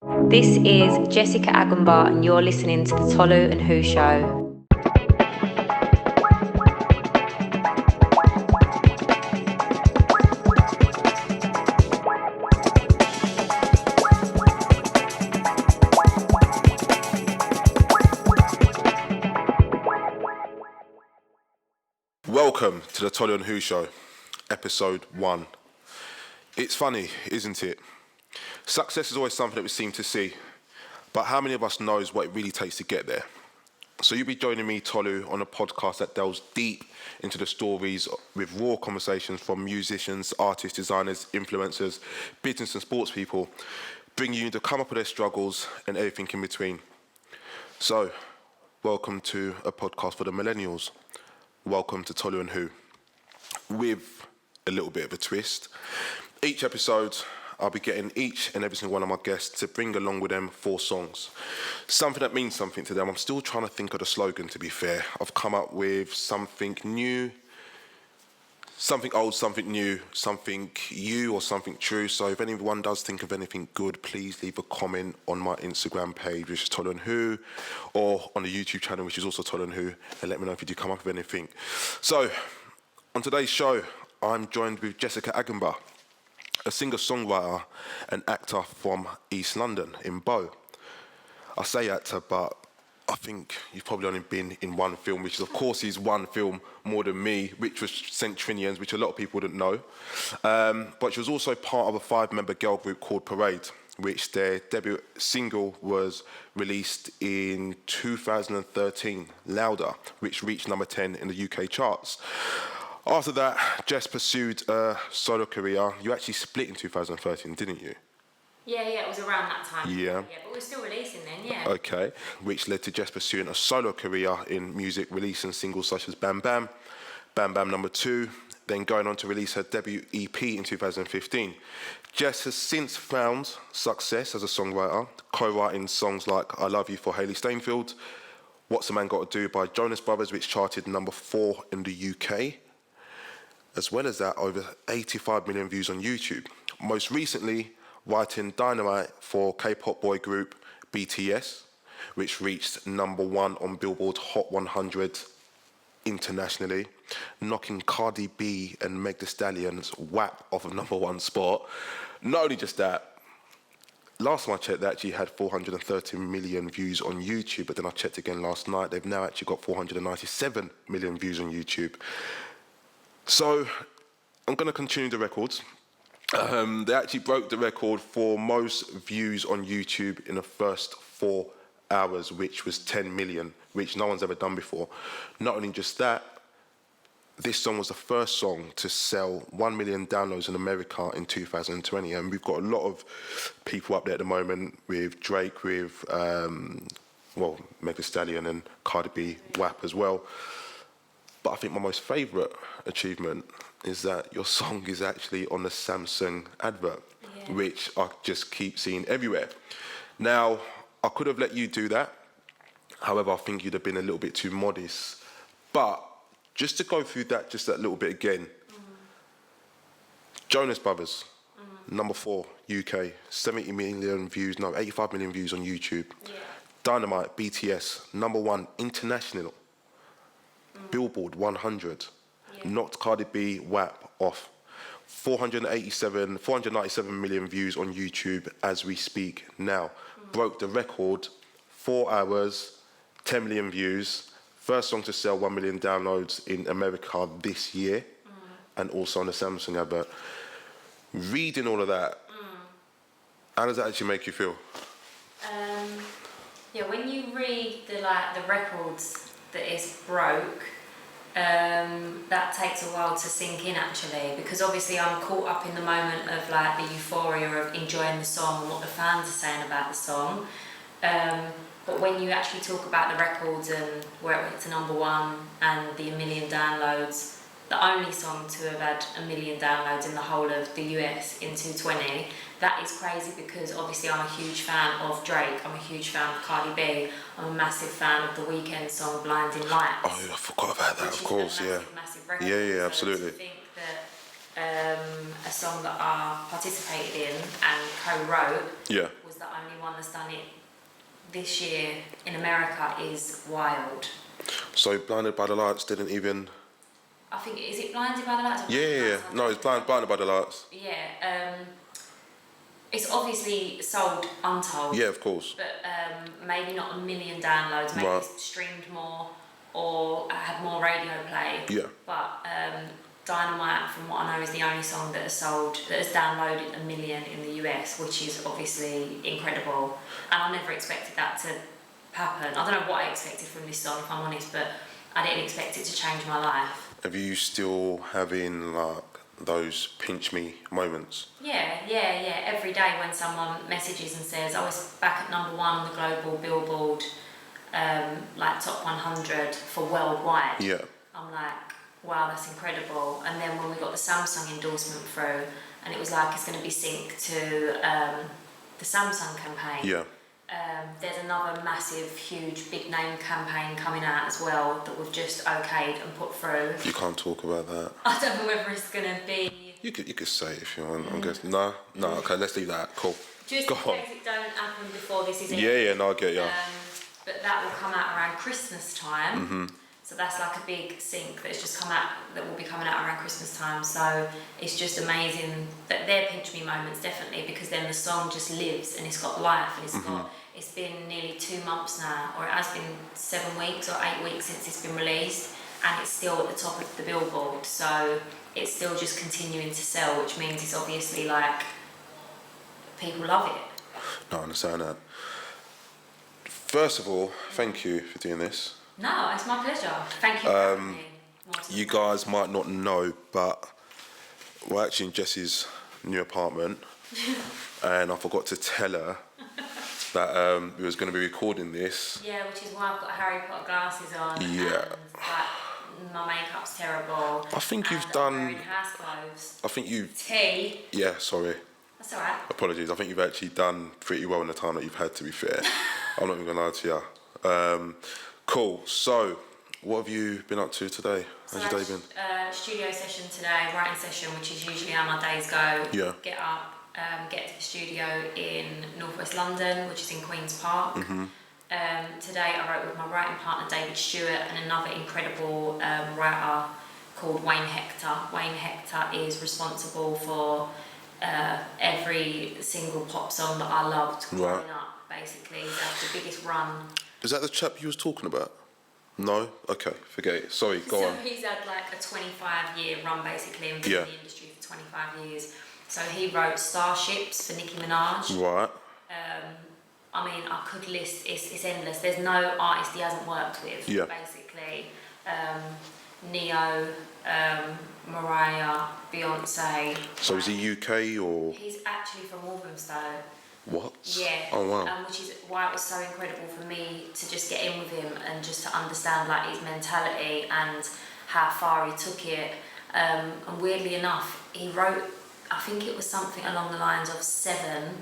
This is Jessica Agombar, and you're listening to the TOLU&WHO show. Welcome to the TOLU&WHO show, episode 1. It's funny, isn't it? Success is always something that we seem to see, but how many of us knows what it really takes to get there? So you'll be joining me, Tolu, on a podcast that delves deep into the stories with raw conversations from musicians, artists, designers, influencers, business and sports people, bringing you to come up with their struggles and everything in between. So, welcome to a podcast for the millennials. Welcome to TOLU&WHO, with a little bit of a twist. Each episode, I'll be getting each and every single one of my guests to bring along with them 4 songs. Something that means something to them. I'm still trying to think of the slogan, to be fair. I've come up with something new, something old, something new, something you or something true. So if anyone does think of anything good, please leave a comment on my Instagram page, which is TOLU&WHO, or on the YouTube channel, which is also TOLU&WHO, and let me know if you do come up with anything. So, on today's show, I'm joined with Jessica Agombar, a singer-songwriter and actor from East London, in Bow. I say actor, but I think you've probably only been in one film, which is, of course, is one film more than me, which was Trinians, which a lot of people didn't know. But she was also part of a 5-member girl group called Parade, which their debut single was released in 2013, Louder, which reached number 10 in the UK charts. After that, Jess pursued a solo career. You actually split in 2013, didn't you? Yeah, it was around that time. Yeah. But we were still releasing then, yeah. Okay, which led to Jess pursuing a solo career in music, releasing singles such as Bam Bam, Bam Bam Number 2, then going on to release her debut EP in 2015. Jess has since found success as a songwriter, co-writing songs like I Love You for Hayley Steinfeld, What's a Man Got to Do by Jonas Brothers, which charted number 4 in the UK. As well as that, over 85 million views on YouTube. Most recently, writing Dynamite for K-pop boy group BTS, which reached number 1 on Billboard Hot 100 internationally, knocking Cardi B and Meg Thee Stallion's WAP off of number 1 spot. Not only just that, last time I checked, they actually had 430 million views on YouTube, but then I checked again last night, they've now actually got 497 million views on YouTube. So, I'm going to continue the records. They actually broke the record for most views on YouTube in the first 4 hours, which was 10 million, which no one's ever done before. Not only just that, this song was the first song to sell 1 million downloads in America in 2020. And we've got a lot of people up there at the moment with Drake, with, Meg Thee Stallion and Cardi B, WAP as well. But I think my most favourite achievement is that your song is actually on the Samsung advert, which I just keep seeing everywhere. Now, I could have let you do that. However, I think you'd have been a little bit too modest. But just to go through that just that little bit again, Jonas Brothers, number 4, UK, 85 million views on YouTube. Yeah. Dynamite, BTS, number 1 international. Billboard 100, knocked Cardi B, WAP off. 497 million views on YouTube as we speak now. Broke the record, 4 hours, 10 million views. First song to sell 1 million downloads in America this year, and also on the Samsung advert. Reading all of that, how does that actually make you feel? When you read the records that it's broke, that takes a while to sink in actually, because obviously I'm caught up in the moment of the euphoria of enjoying the song and what the fans are saying about the song. But when you actually talk about the records and where it went to number 1 and the 1 million downloads, the only song to have had 1 million downloads in the whole of the US in 2020, that is crazy because obviously I'm a huge fan of Drake, I'm a huge fan of Cardi B, I'm a massive fan of the Weeknd song Blinding Lights. Oh, I forgot about that, of course, massive record. Yeah, absolutely. So to think that a song that I participated in and co-wrote was the only one that's done it this year in America is wild. So Blinded by the Lights didn't even... I think, is it Blinded by the Lights? Yeah. No, it's Blinded by the Lights. Yeah. It's obviously sold untold. Yeah, of course. But maybe not 1 million downloads. Maybe it's streamed more or had more radio play. Yeah. But Dynamite, from what I know, is the only song that has downloaded 1 million in the US, which is obviously incredible. And I never expected that to happen. I don't know what I expected from this song, if I'm honest, but I didn't expect it to change my life. Have you still having like those pinch me moments? Yeah. Every day when someone messages and says, "Oh, it's back at number 1 on the global Billboard, like top 100 for worldwide." Yeah. I'm like, wow, that's incredible. And then when we got the Samsung endorsement through, and it was like it's going to be synced to the Samsung campaign. Yeah. There's another massive, huge, big name campaign coming out as well that we've just okayed and put through. You can't talk about that. I don't know whether it's going to be... You could say it if you want. I'm guessing. No, okay, let's leave that. Cool. Just Go in on. case it don't happen before this is Yeah, no, I get ya. But that will come out around Christmas time. Mm-hmm. So that's like a big sync that's just come out, that will be coming out around Christmas time. So it's just amazing that they're pinch me moments, definitely, because then the song just lives and it's got life and it's been nearly 2 months now, or it has been 7 weeks or 8 weeks since it's been released, and it's still at the top of the Billboard. So it's still just continuing to sell, which means it's obviously like people love it. No, I understand that. First of all, thank you for doing this. No, it's my pleasure. Thank you for having me. You guys might not know, but we're actually in Jess's new apartment, and I forgot to tell her that we was going to be recording this. Yeah, which is why I've got Harry Potter glasses on. Yeah. And, like, my makeup's terrible. I think you've I'm done... wearing house clothes. I think you... Tea. Yeah, sorry. That's alright. Apologies. I think you've actually done pretty well in the time that you've had, to be fair. I'm not even going to lie to you. Cool. So, what have you been up to today? How's your day been? Studio session today, writing session, which is usually how my days go. Yeah. Get up, get to the studio in northwest London, which is in Queen's Park. Mm-hmm. Today I wrote with my writing partner David Stewart and another incredible writer called Wayne Hector. Wayne Hector is responsible for every single pop song that I loved growing up, basically. He's had the biggest run. Is that the chap you was talking about? No? Okay, forget it. Sorry, go on. So he's had like a 25-year run basically and been in the industry for 25 years. So he wrote Starships for Nicki Minaj. Right. I mean, I could list, it's endless. There's no artist he hasn't worked with, basically. Neo, Mariah, Beyonce. So is he UK or...? He's actually from Walthamstow. What? Yeah. Oh, wow. Which is why it was so incredible for me to just get in with him and just to understand like his mentality and how far he took it. And weirdly enough, he wrote, I think it was something along the lines of 7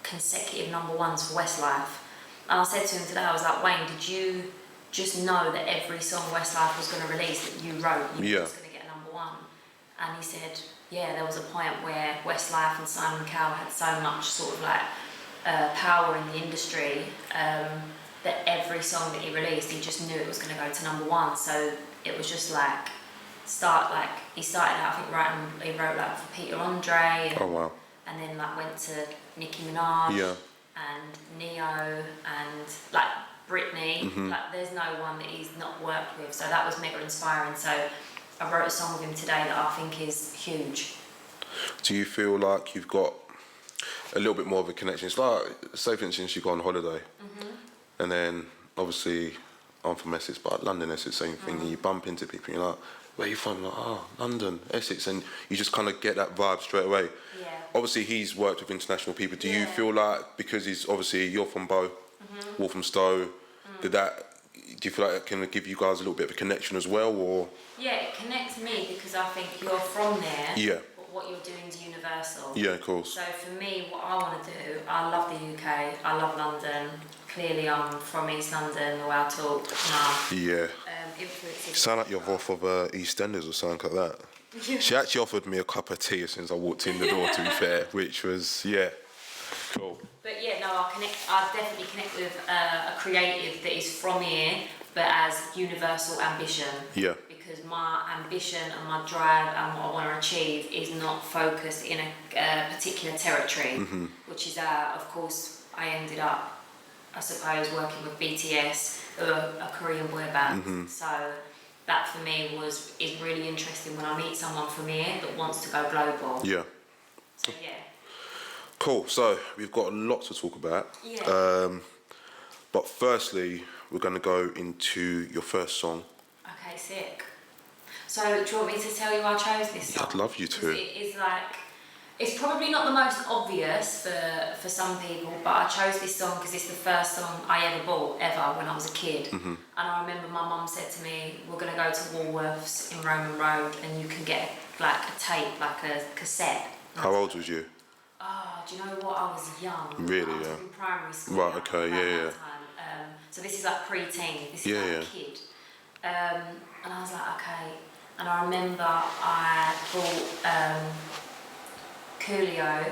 consecutive #1s for Westlife. And I said to him today, I was like, Wayne, did you just know that every song Westlife was going to release that you wrote, you were just going to get #1? And he said, yeah, there was a point where Westlife and Simon Cowell had so much sort of like power in the industry that every song that he released, he just knew it was going to go to #1. So it was just like, he started out, I think, he wrote like for Peter Andre. Oh, wow. And then like went to Nicki Minaj and Neo and like Britney. Mm-hmm. Like there's no one that he's not worked with. So that was mega inspiring. So I wrote a song with him today that I think is huge. Do you feel like you've got a little bit more of a connection? It's like, say for instance, you go on holiday, and then obviously I'm from Essex, but London, Essex, same thing. And you bump into people, and you're like, where are you from? Like, oh, London, Essex, and you just kind of get that vibe straight away. Yeah. Obviously, he's worked with international people. Do you feel like, because he's obviously, you're from Bow, Walthamstow, do you feel like it can give you guys a little bit of a connection as well, or? Yeah, it connects me because I think you're from there. Yeah. But what you're doing is universal. Yeah, of course. So for me, what I want to do, I love the UK, I love London. Clearly, I'm from East London, the way I talk. Yeah. Influences. You sound like you're off of EastEnders or something like that. Yeah. She actually offered me a cup of tea as soon as I walked in the door, to be fair, which was, yeah. Cool. But yeah, no, I definitely connect with a creative that is from here, but as universal ambition. Yeah. Because my ambition and my drive and what I want to achieve is not focused in a particular territory, which is of course, I ended up, I suppose, working with BTS, who are a Korean boy band. So that for me is really interesting when I meet someone from here that wants to go global. Yeah. So yeah. Cool. So we've got a lot to talk about. Yeah. But firstly, we're going to go into your first song. Okay, sick. So do you want me to tell you why I chose this song? Yeah, I'd love you to. It is it's probably not the most obvious for some people, but I chose this song because it's the first song I ever bought, when I was a kid. And I remember my mum said to me, we're going to go to Woolworths in Roman Road and you can get like a tape, like a cassette. How old was you? Oh, do you know what? I was young. Really, I was yeah. in primary school. Right, okay, yeah. So this is like pre-teen, this is like a kid. And I was like, okay. And I remember I bought Coolio,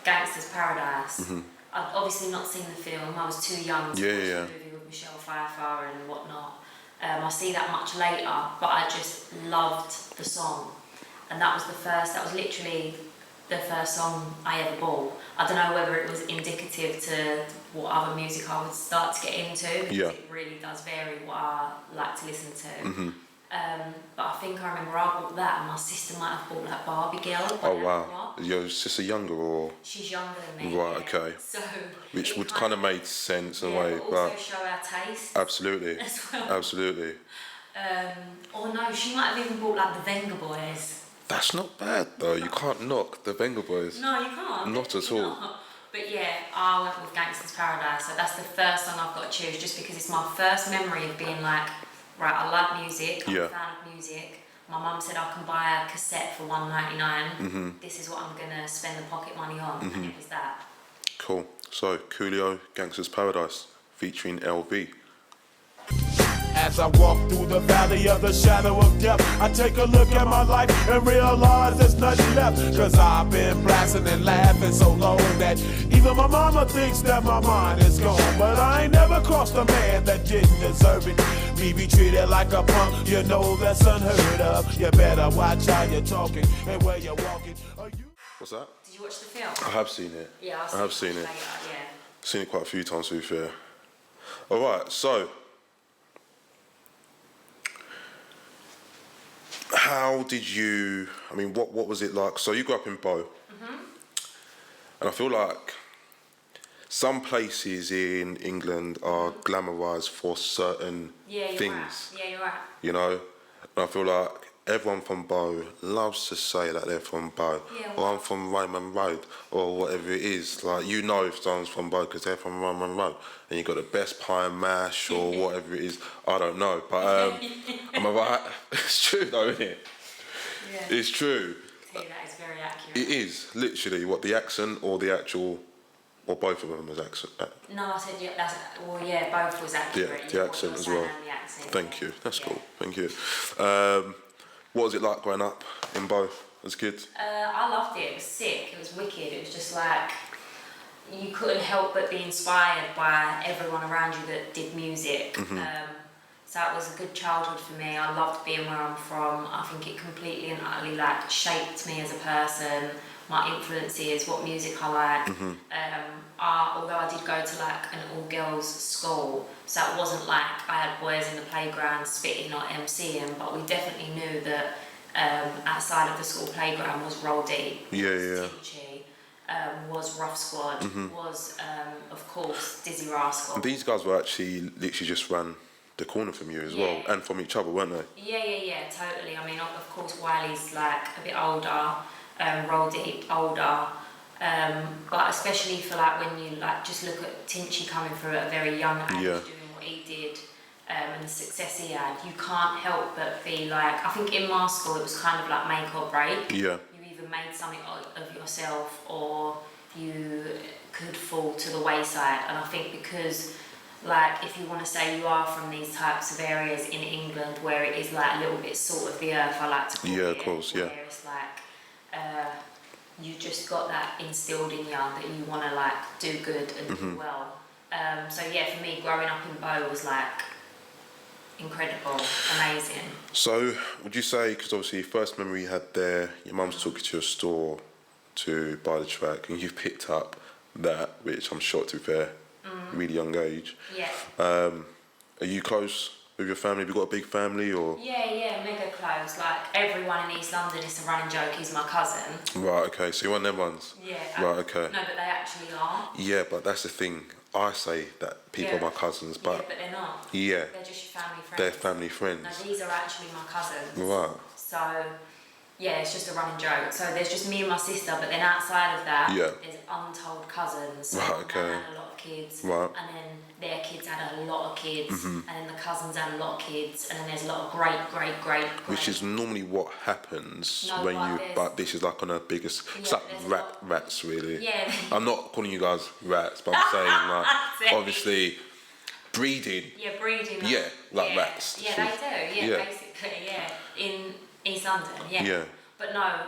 Gangster's Paradise. I'd obviously not seen the film, I was too young to watch the movie with Michelle Pfeiffer and whatnot. I see that much later, but I just loved the song. And that was literally the first song I ever bought. I don't know whether it was indicative to what other music I would start to get into, because it really does vary what I like to listen to. But I think I remember I bought that and my sister might have bought that Barbie Girl. Oh wow. Is your sister younger or? She's younger than me. Right, okay. So which would kind of make sense in a way. But also show our taste. Absolutely. As well. Absolutely. Or no, she might have even bought like the Venga Boys. That's not bad though. You can't knock the Venga Boys. No, you can't. Not at all. Not. But yeah, I went with Gangster's Paradise. So that's the first song I've got to choose, just because it's my first memory of being like, right, I like music. I'm a fan of music. My mum said I can buy a cassette for $1.99. This is what I'm gonna spend the pocket money on, and it was that. Cool. So Coolio, Gangster's Paradise, featuring LV. As I walk through the valley of the shadow of death, I take a look at my life and realize there's nothing left. Cause I've been blasting and laughing so long that even my mama thinks that my mind is gone. But I ain't never crossed a man that didn't deserve it. Me be treated like a punk, you know that's unheard of. You better watch how you're talking and where you're walking. What's that? Did you watch the film? I have seen it. Yeah, I have seen it. Later, yeah. Seen it quite a few times, to be fair. Alright, so how did you, I mean, what was it like? So you grew up in Bow, and I feel like some places in England are glamorised for certain things. Right. Yeah, you're right. You know, and I feel like everyone from Bow loves to say that they're from Bow, or I'm from Raymond Road, or whatever it is. Like, you know if someone's from Bow because they're from Raymond Road, and you got the best pie and mash, or whatever it is. I don't know, but am I right? It's true though, isn't it? Yeah. It's true. That is very accurate. It is, literally, what, the accent or the actual, or both of them as accent? No, I said, both was accurate. Yeah, the accent as well. The accent, Thank you, that's cool, thank you. What was it like growing up in Bow as a kid? I loved it, it was sick, it was wicked, it was just like, you couldn't help but be inspired by everyone around you that did music. So it was a good childhood for me. I loved being where I'm from. I think it completely and utterly like shaped me as a person. My influences, what music I like. Although I did go to like an all-girls school, so it wasn't like I had boys in the playground spitting or MCing, but we definitely knew that outside of the school playground was Roll Deep, was Tinchy, was Rough Squad, was of course Dizzy Rascal. And these guys were actually literally just ran the corner from you as well, and from each other, weren't they? Yeah, totally. I mean, of course, Wiley's like a bit older, Roll Deep older, but especially for like when you like just look at Tinchy coming through at a very young age, doing what he did, and the success he had, you can't help but be like, I think in my school it was kind of like make or break. Yeah. You either made something of yourself or you could fall to the wayside, and I think because like if you want to say you are from these types of areas in England where it is like a little bit salt of the earth, I like to call it. Of course, where it's like you just got that instilled in you that you want to like do good and do well. So yeah, for me, growing up in Bow was like incredible, amazing. So would you say, because obviously first memory you had there, your mum's took you to a store to buy the track and you've picked up that, which I'm shocked to be fair, really young age. Yeah. Are you close with your family? Have you got a big family or? Yeah, mega close. Like everyone in East London, it's a running joke, he's my cousin. Right, okay, so you want them ones? Yeah. Right, okay. No, but they actually are. Yeah, but that's the thing. I say that people are my cousins, but... Yeah, but they're not. Yeah. They're just your family friends. They're family friends. No, these are actually my cousins. Right. So, yeah, it's just a running joke. So there's just me and my sister, but then outside of that, there's untold cousins. So right, okay. I had a lot of kids. Right. And then their kids had a lot of kids. And then the cousins had a lot of kids. And then there's a lot of great. Which is normally what happens No, when but you... there's- But this is like on a biggest... It's Yeah, like there's a rats, really. Yeah. I'm not calling you guys rats, but I'm saying, like, obviously, breeding... Yeah, breeding. Yeah, like rats. Yeah, they do. Yeah, basically, yeah. In East London, Yeah. But no,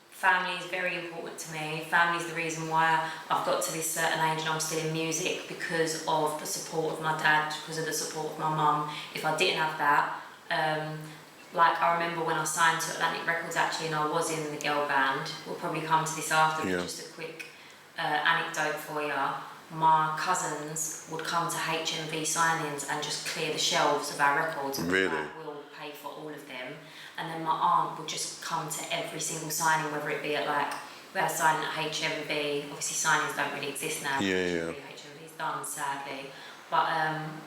family is very important to me. Family is the reason why I've got to this certain age and I'm still in music, because of the support of my dad, because of the support of my mum. If I didn't have that, like I remember when I signed to Atlantic Records actually, and I was in the girl band. We'll probably come to this after, but just a quick anecdote for you. My cousins would come to HMV signings and just clear the shelves of our records. Really? We'll pay for all of them. And then my aunt would just come to every single signing, whether it be at like, we had a signing at HMV, obviously signings don't really exist now. Yeah. HMV's done, sadly. But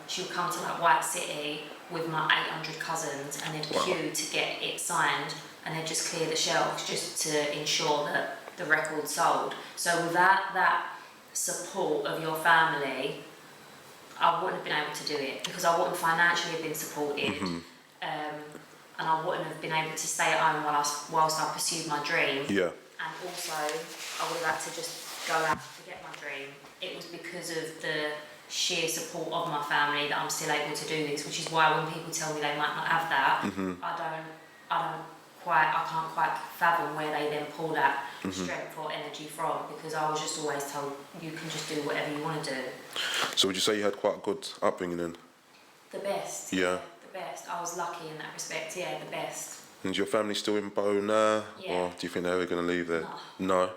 she would come to like White City with my 800 cousins and they'd queue to get it signed, and they'd just clear the shelves just to ensure that the record sold. So without that support of your family, I wouldn't have been able to do it, because I wouldn't financially have been supported. And I wouldn't have been able to stay at home whilst I pursued my dream. Yeah. And also, I would have had to just go out to get my dream. It was because of the sheer support of my family that I'm still able to do this, which is why when people tell me they might not have that, I can't quite fathom where they then pull that strength or energy from, because I was just always told you can just do whatever you want to do. So would you say you had quite a good upbringing then? The best. Yeah. The best. I was lucky in that respect. Yeah, the best. And is your family still in Bow now? Yeah. Or do you think they're ever going to leave there? No.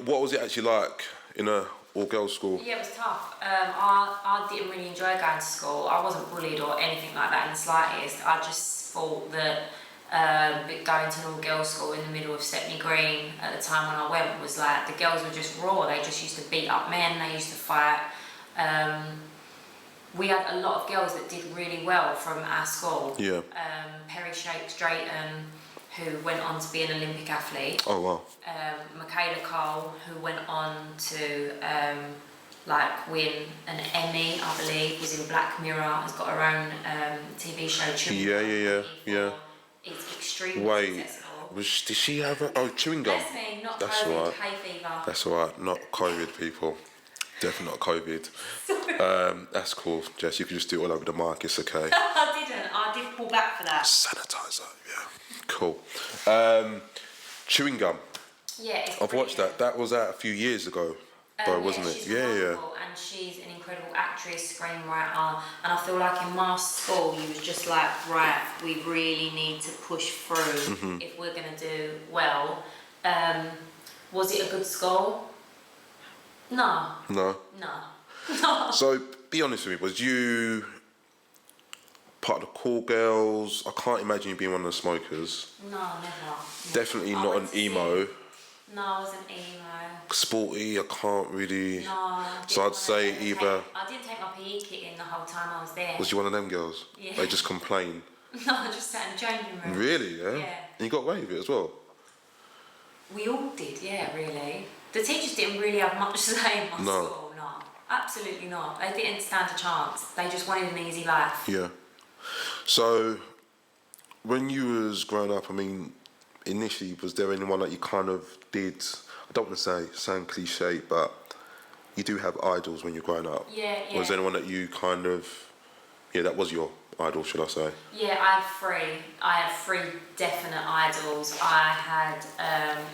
What was it actually like in a all-girls school? Yeah, it was tough. I didn't really enjoy going to school. I wasn't bullied or anything like that in the slightest. I just thought that going to an all-girls school in the middle of Stepney Green at the time when I went was like, the girls were just raw. They just used to beat up men, they used to fight. We had a lot of girls that did really well from our school. Yeah. Perry Drayton, who went on to be an Olympic athlete. Oh, wow. Michaela Cole, who went on to win an Emmy, I believe, was in Black Mirror, has got her own TV show. Yeah. It's extremely successful. Did she have chewing gum? Bless me, not That's COVID, all right. hay fever. That's all right, not COVID, people. Definitely not COVID. That's cool, Jess. You can just do it all over the mic. It's okay. I did pull back for that. Sanitizer, yeah. Cool. Chewing gum. Yeah, I've watched that. That was out a few years ago, wasn't it? She's Yeah. And she's an incredible actress, screenwriter, and I feel like in my school you was just like, right, we really need to push through if we're going to do well. Was it a good school? No. So, be honest with me, was you part of the cool girls? I can't imagine you being one of the smokers. No, never. Definitely not an emo. No, I wasn't emo. Sporty, I can't really... No. So I'd say either... I didn't take my PE kit in the whole time I was there. Was you one of them girls? Yeah. They just complain? No, I just sat in the changing room. Really, yeah? Yeah. And you got away with it as well? We all did, yeah, really. The teachers didn't really have much to say in my school, no. Absolutely not. They didn't stand a chance. They just wanted an easy life. Yeah. So, when you was growing up, I mean, initially, was there anyone that you kind of did, I don't want to sound cliche, but you do have idols when you're growing up. Yeah. Was there anyone that you kind of, that was your idol, should I say? Yeah, I had three definite idols. I had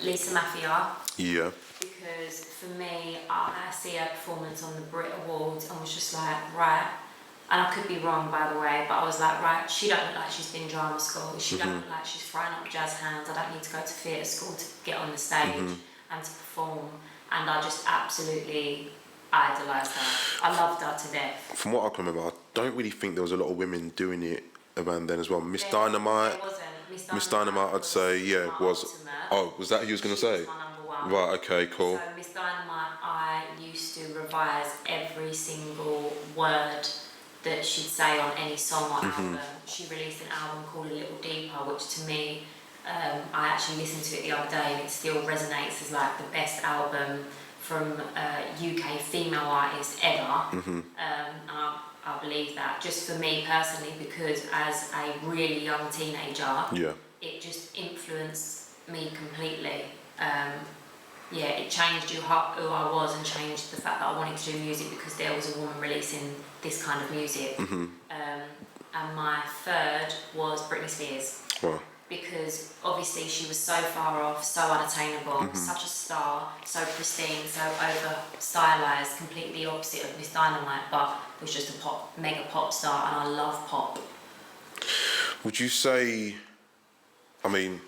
Lisa Mafia. Yeah. Because for me, I see her performance on the Brit Awards and was just like, right, and I could be wrong by the way, but I was like, right, she don't look like she's been drama school, she don't look like she's throwing up jazz hands, I don't need to go to theatre school to get on the stage and to perform, and I just absolutely idolised her. I loved her to death. From what I can remember, I don't really think there was a lot of women doing it around then as well. Miss There Dynamite, wasn't. Miss Dynamite, I'd say, yeah, my was. ultimate. Oh, was that who you was going to She say? was my number one. Right, okay, cool. So Miss Dynamite, I used to revise every single word that she'd say on any song or album. She released an album called A Little Deeper, which to me, I actually listened to it the other day and it still resonates as like the best album from UK female artist ever. And I believe that just for me personally, because as a really young teenager, it just influenced me completely. It changed who I was and changed the fact that I wanted to do music because there was a woman releasing this kind of music. And my third was Britney Spears. Wow. Because obviously she was so far off, so unattainable, such a star, so pristine, so over stylized, completely opposite of Miss Dynamite, but was just a mega pop star, and I love pop. Would you say, I mean,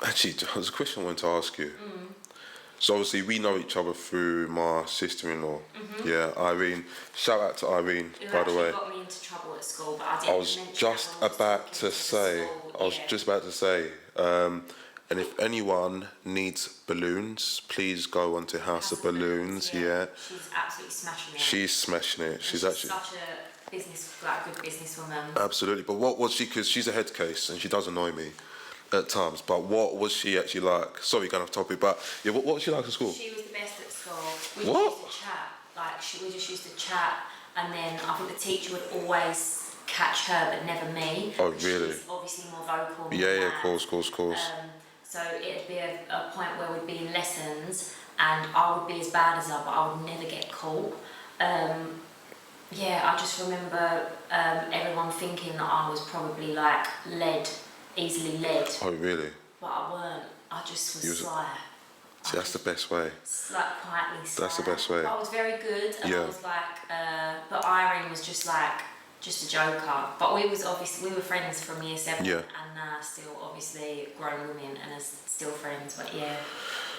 actually, there's a question I wanted to ask you. So obviously we know each other through my sister-in-law. Yeah, Irene. Shout out to Irene, by the way. Got me into trouble at school, but I didn't I was mention just that when about to say, and if anyone needs balloons, please go onto House of Balloons. Yeah. She's absolutely smashing it. She's smashing it. She's actually such a good businesswoman. absolutely. But what was she? Because she's a head case and she does annoy me at times. But what was she actually like? Sorry, going off topic. But yeah, what was she like at school? She was the best at school. We What? just used to chat. We just used to chat, and then I think the teacher would always catch her, but never me. Oh, really? She's obviously more vocal. Yeah, of course. So it'd be a point where we'd be in lessons, and I would be as bad as her, but I would never get caught. I just remember everyone thinking that I was probably like easily led. Oh, really? But I weren't. I just was sly. See, that's the best way. Like quietly sly. That's the best way. I was very good, and I was like, but Irene was just a joker. But we were friends from year 7, and still obviously grown women and are still friends. But yeah.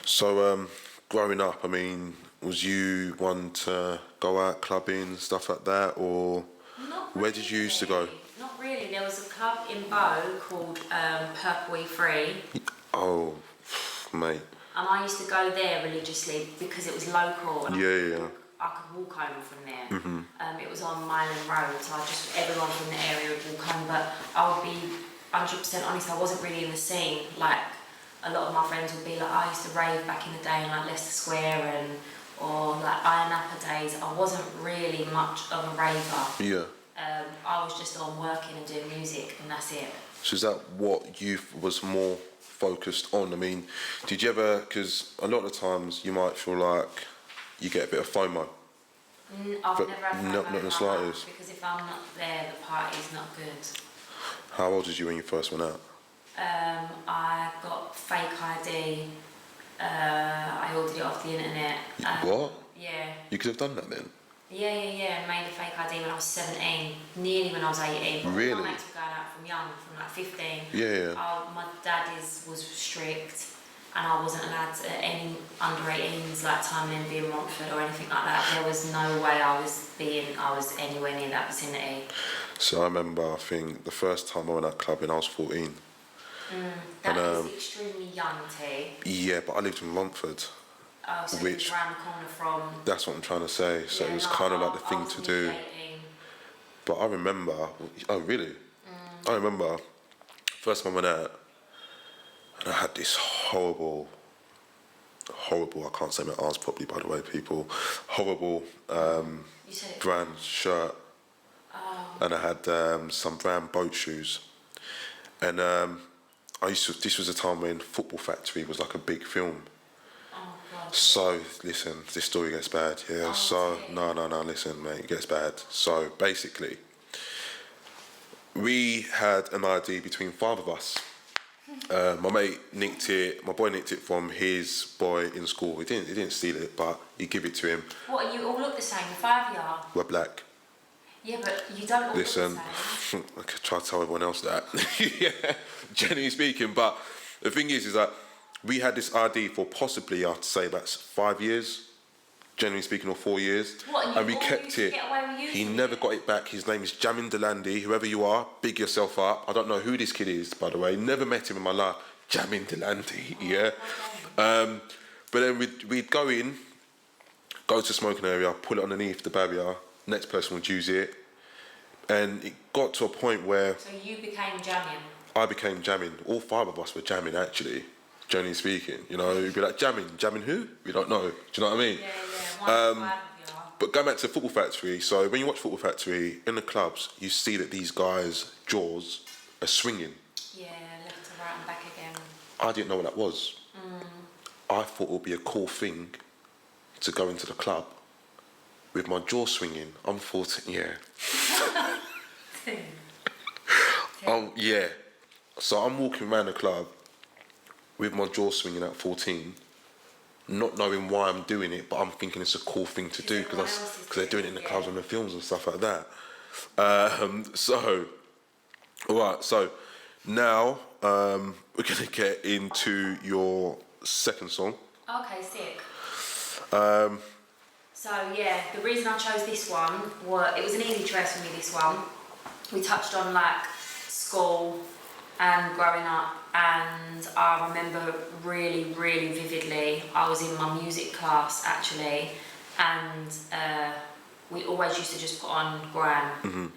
So, growing up, I mean, was you one to go out clubbing, stuff like that, or where did you used to go? Not really. There was a club in Bow called Purple E3. Oh, mate. And I used to go there religiously because it was local. And I could walk home from there. It was on Milan Road, so everyone from the area would walk home. But I would be 100% honest, I wasn't really in the scene. Like, a lot of my friends would be like, I used to rave back in the day in like Leicester Square or like Iron Apple days. I wasn't really much of a raver. Yeah. I was just on working and doing music, and that's it. So is that what youth was more focused on? I mean, did you ever, because a lot of times you might feel like you get a bit of FOMO. I've never had FOMO not in the slightest. because if I'm not there, the party's not good. How old was you when you first went out? I got fake ID. I ordered it off the internet. What? Yeah. You could have done that then? Yeah, and made a fake ID when I was 17, nearly when I was 18. But Really? My mates were going out from young, from like 15. Yeah. My dad was strict, and I wasn't allowed to any under 18s like time in being Romford or anything like that. There was no way I was anywhere near that vicinity. So I remember, I think the first time I went out clubbing, I was 14. That is extremely young, T. Yeah, but I lived in Romford. Oh, so it was around the corner from... That's what I'm trying to say. So it was kind of like the thing to do. 18. But I remember... Oh, really? I remember first time I went out, and I had this horrible, I can't say my arms properly, by the way, people, horrible brand shirt. Oh. And I had some brand boat shoes. And this was a time when Football Factory was like a big film. Oh, God. So, listen, this story gets bad. Yeah, no, listen, mate, it gets bad. So, basically, we had an ID between 5 of us. My boy nicked it from his boy in school. He didn't steal it, but he give it to him. What, you all look the same, 5 of you? We're black. Yeah, but you don't all look the same. I could try to tell everyone else that. Yeah, generally speaking. But the thing is that we had this ID for possibly, I'd say, about 5 years, generally speaking, or 4 years. What, and we kept it. He never got it back. His name is Jamin Delandi. Whoever you are, big yourself up. I don't know who this kid is, by the way. Never met him in my life. Jamin Delandi, yeah. But then we'd go to smoking area, pull it underneath the barrier. Next person would use it, and it got to a point where. So you became jamming. I became jamming. All 5 of us were jamming, actually. Generally speaking, you know, you'd be like jamming who? We don't know. Do you know what I mean? Yeah. But going back to Football Factory, so when you watch Football Factory in the clubs, you see that these guys' jaws are swinging. Yeah, left to right and back again. I didn't know what that was. I thought it would be a cool thing to go into the club with my jaw swinging. I'm 14, yeah. Yeah. So I'm walking around the club with my jaw swinging at 14, not knowing why I'm doing it, but I'm thinking it's a cool thing to do because they're doing it in the clubs and the films and stuff like that. So now we're going to get into your second song. Okay, sick. So yeah, the reason I chose this one it was an easy choice for me, this one. We touched on like school and growing up, and I remember really, really vividly, I was in my music class actually, and we always used to just put on Gram,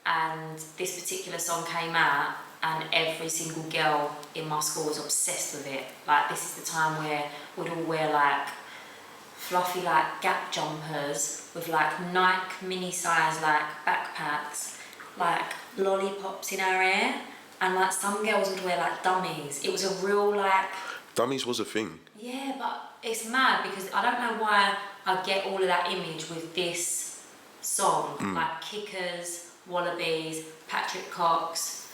and this particular song came out, and every single girl in my school was obsessed with it. Like, this is the time where we'd all wear like fluffy like Gap jumpers with like Nike mini size like backpacks, like lollipops in our hair, and like some girls would wear like dummies. It was a real like... Dummies was a thing. Yeah, but it's mad because I don't know why I get all of that image with this song, like Kickers, Wallabies, Patrick Cox,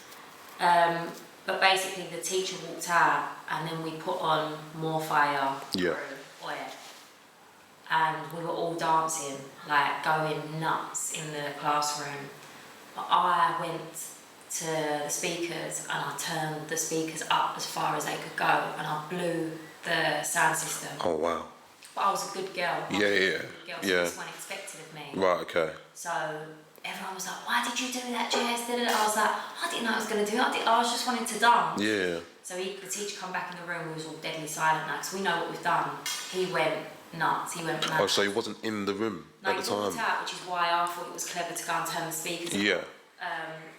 but basically the teacher walked out and then we put on More Fire, and we were all dancing, like going nuts in the classroom. But I went to the speakers and I turned the speakers up as far as they could go, and I blew the sound system. Oh wow. But I was a good girl. Yeah. So this one expected of me. Right, okay. So everyone was like, why did you do that, Jess? I was like, I didn't know I was going to do it. I was just wanting to dance. Yeah. So the teacher come back in the room, we was all deadly silent now, because we know what we've done. He went nuts, he went mad. Oh, so he wasn't in the room at the time? No, he walked out, which is why I thought it was clever to go and turn the speakers on. Yeah.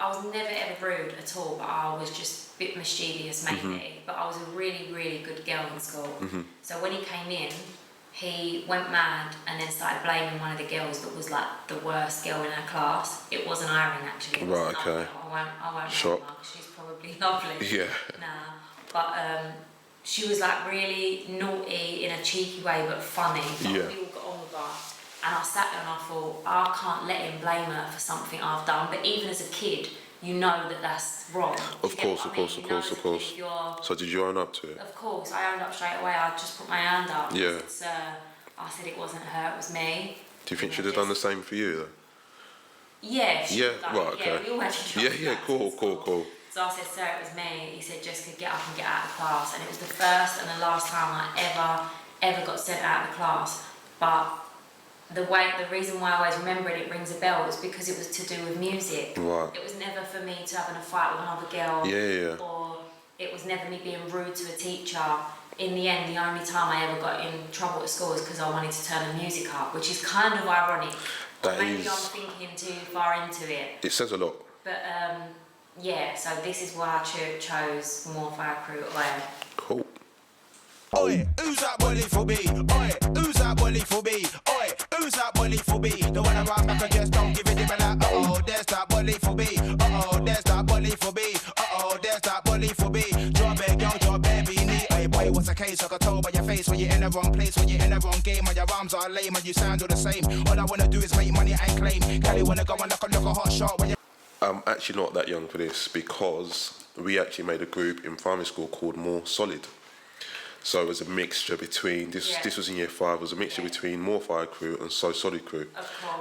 I was never ever rude at all, but I was just a bit mischievous maybe, but I was a really, really good girl in school. So when he came in, he went mad and then started blaming one of the girls that was like the worst girl in her class. It wasn't Irene actually. It was okay. I won't Shock. name her, she's probably lovely. Yeah. Nah, but she was like really naughty in a cheeky way, but funny. But we all got on with her. And I sat there and I thought, I can't let him blame her for something I've done. But even as a kid, you know that that's wrong. Of course. So did you own up to it? Of course, I owned up straight away. I just put my hand up. Yeah. I said it wasn't her, it was me. Do you think she'd have done the same for you though? Yeah. Right, okay. Yeah, we all had to Yeah, cool. So I said, sir, it was me. He said, Jessica, get up and get out of class. And it was the first and the last time I ever got sent out of the class. But the reason why I always remember it rings a bell is because it was to do with music. Right. It was never for me to having a fight with another girl. Yeah. Or it was never me being rude to a teacher. In the end, the only time I ever got in trouble at school was because I wanted to turn the music up, which is kind of ironic. Maybe I'm thinking too far into it. It says a lot. But yeah, so this is why I chose More Fire Crew. Cool. Oi, who's that bully for me? Oi, who's that bully for me? Oi, who's that bully for me? The one around back and just don't give it him a like, oh, there's that bully for me. Oh, there's that bully for me. Oh, there's that bully for me. Drop it, girl, drop it, beanie. Hey boy, what's the case? I got told by your face. face when you're in the wrong place, when you're in the wrong game, and your arms are lame and you sound all the same. All I wanna do is make money and claim. Cali wanna go and look a hot shot when you. I'm actually not that young for this because we actually made a group in primary school called More Solid. So it was a mixture between, this was in year 5, it was a mixture between More Fire Crew and So Solid Crew.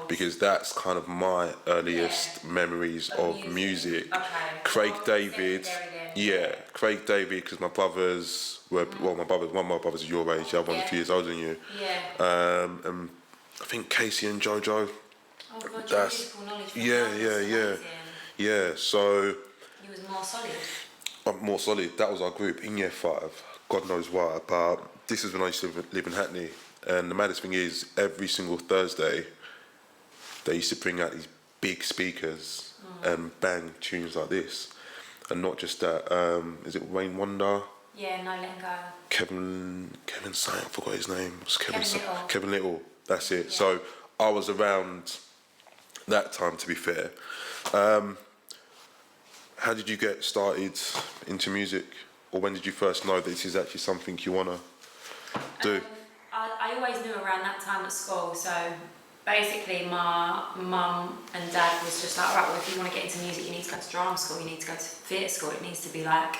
Because that's kind of my earliest memories of music. Okay. Craig David, Craig David, because my brothers were, one of my brothers is your age, the other one's a few years older than you. And I think Casey and Jojo. Oh God, That's, yeah, so. You was More Solid? More Solid, that was our group in year 5. God knows why, but this is when I used to live in Hackney. And the maddest thing is, every single Thursday, they used to bring out these big speakers and bang tunes like this. And not just that, is it Wayne Wonder? Yeah, No Letting Go. Kevin Saint, I forgot his name. It was Little. Kevin Little, that's it. Yeah. So I was around that time, to be fair. How did you get started into music? Or when did you first know that this is actually something you want to do? I always knew around that time at school, so basically my mum and dad was just like, right, well, if you want to get into music, you need to go to drama school, you need to go to theatre school, it needs to be like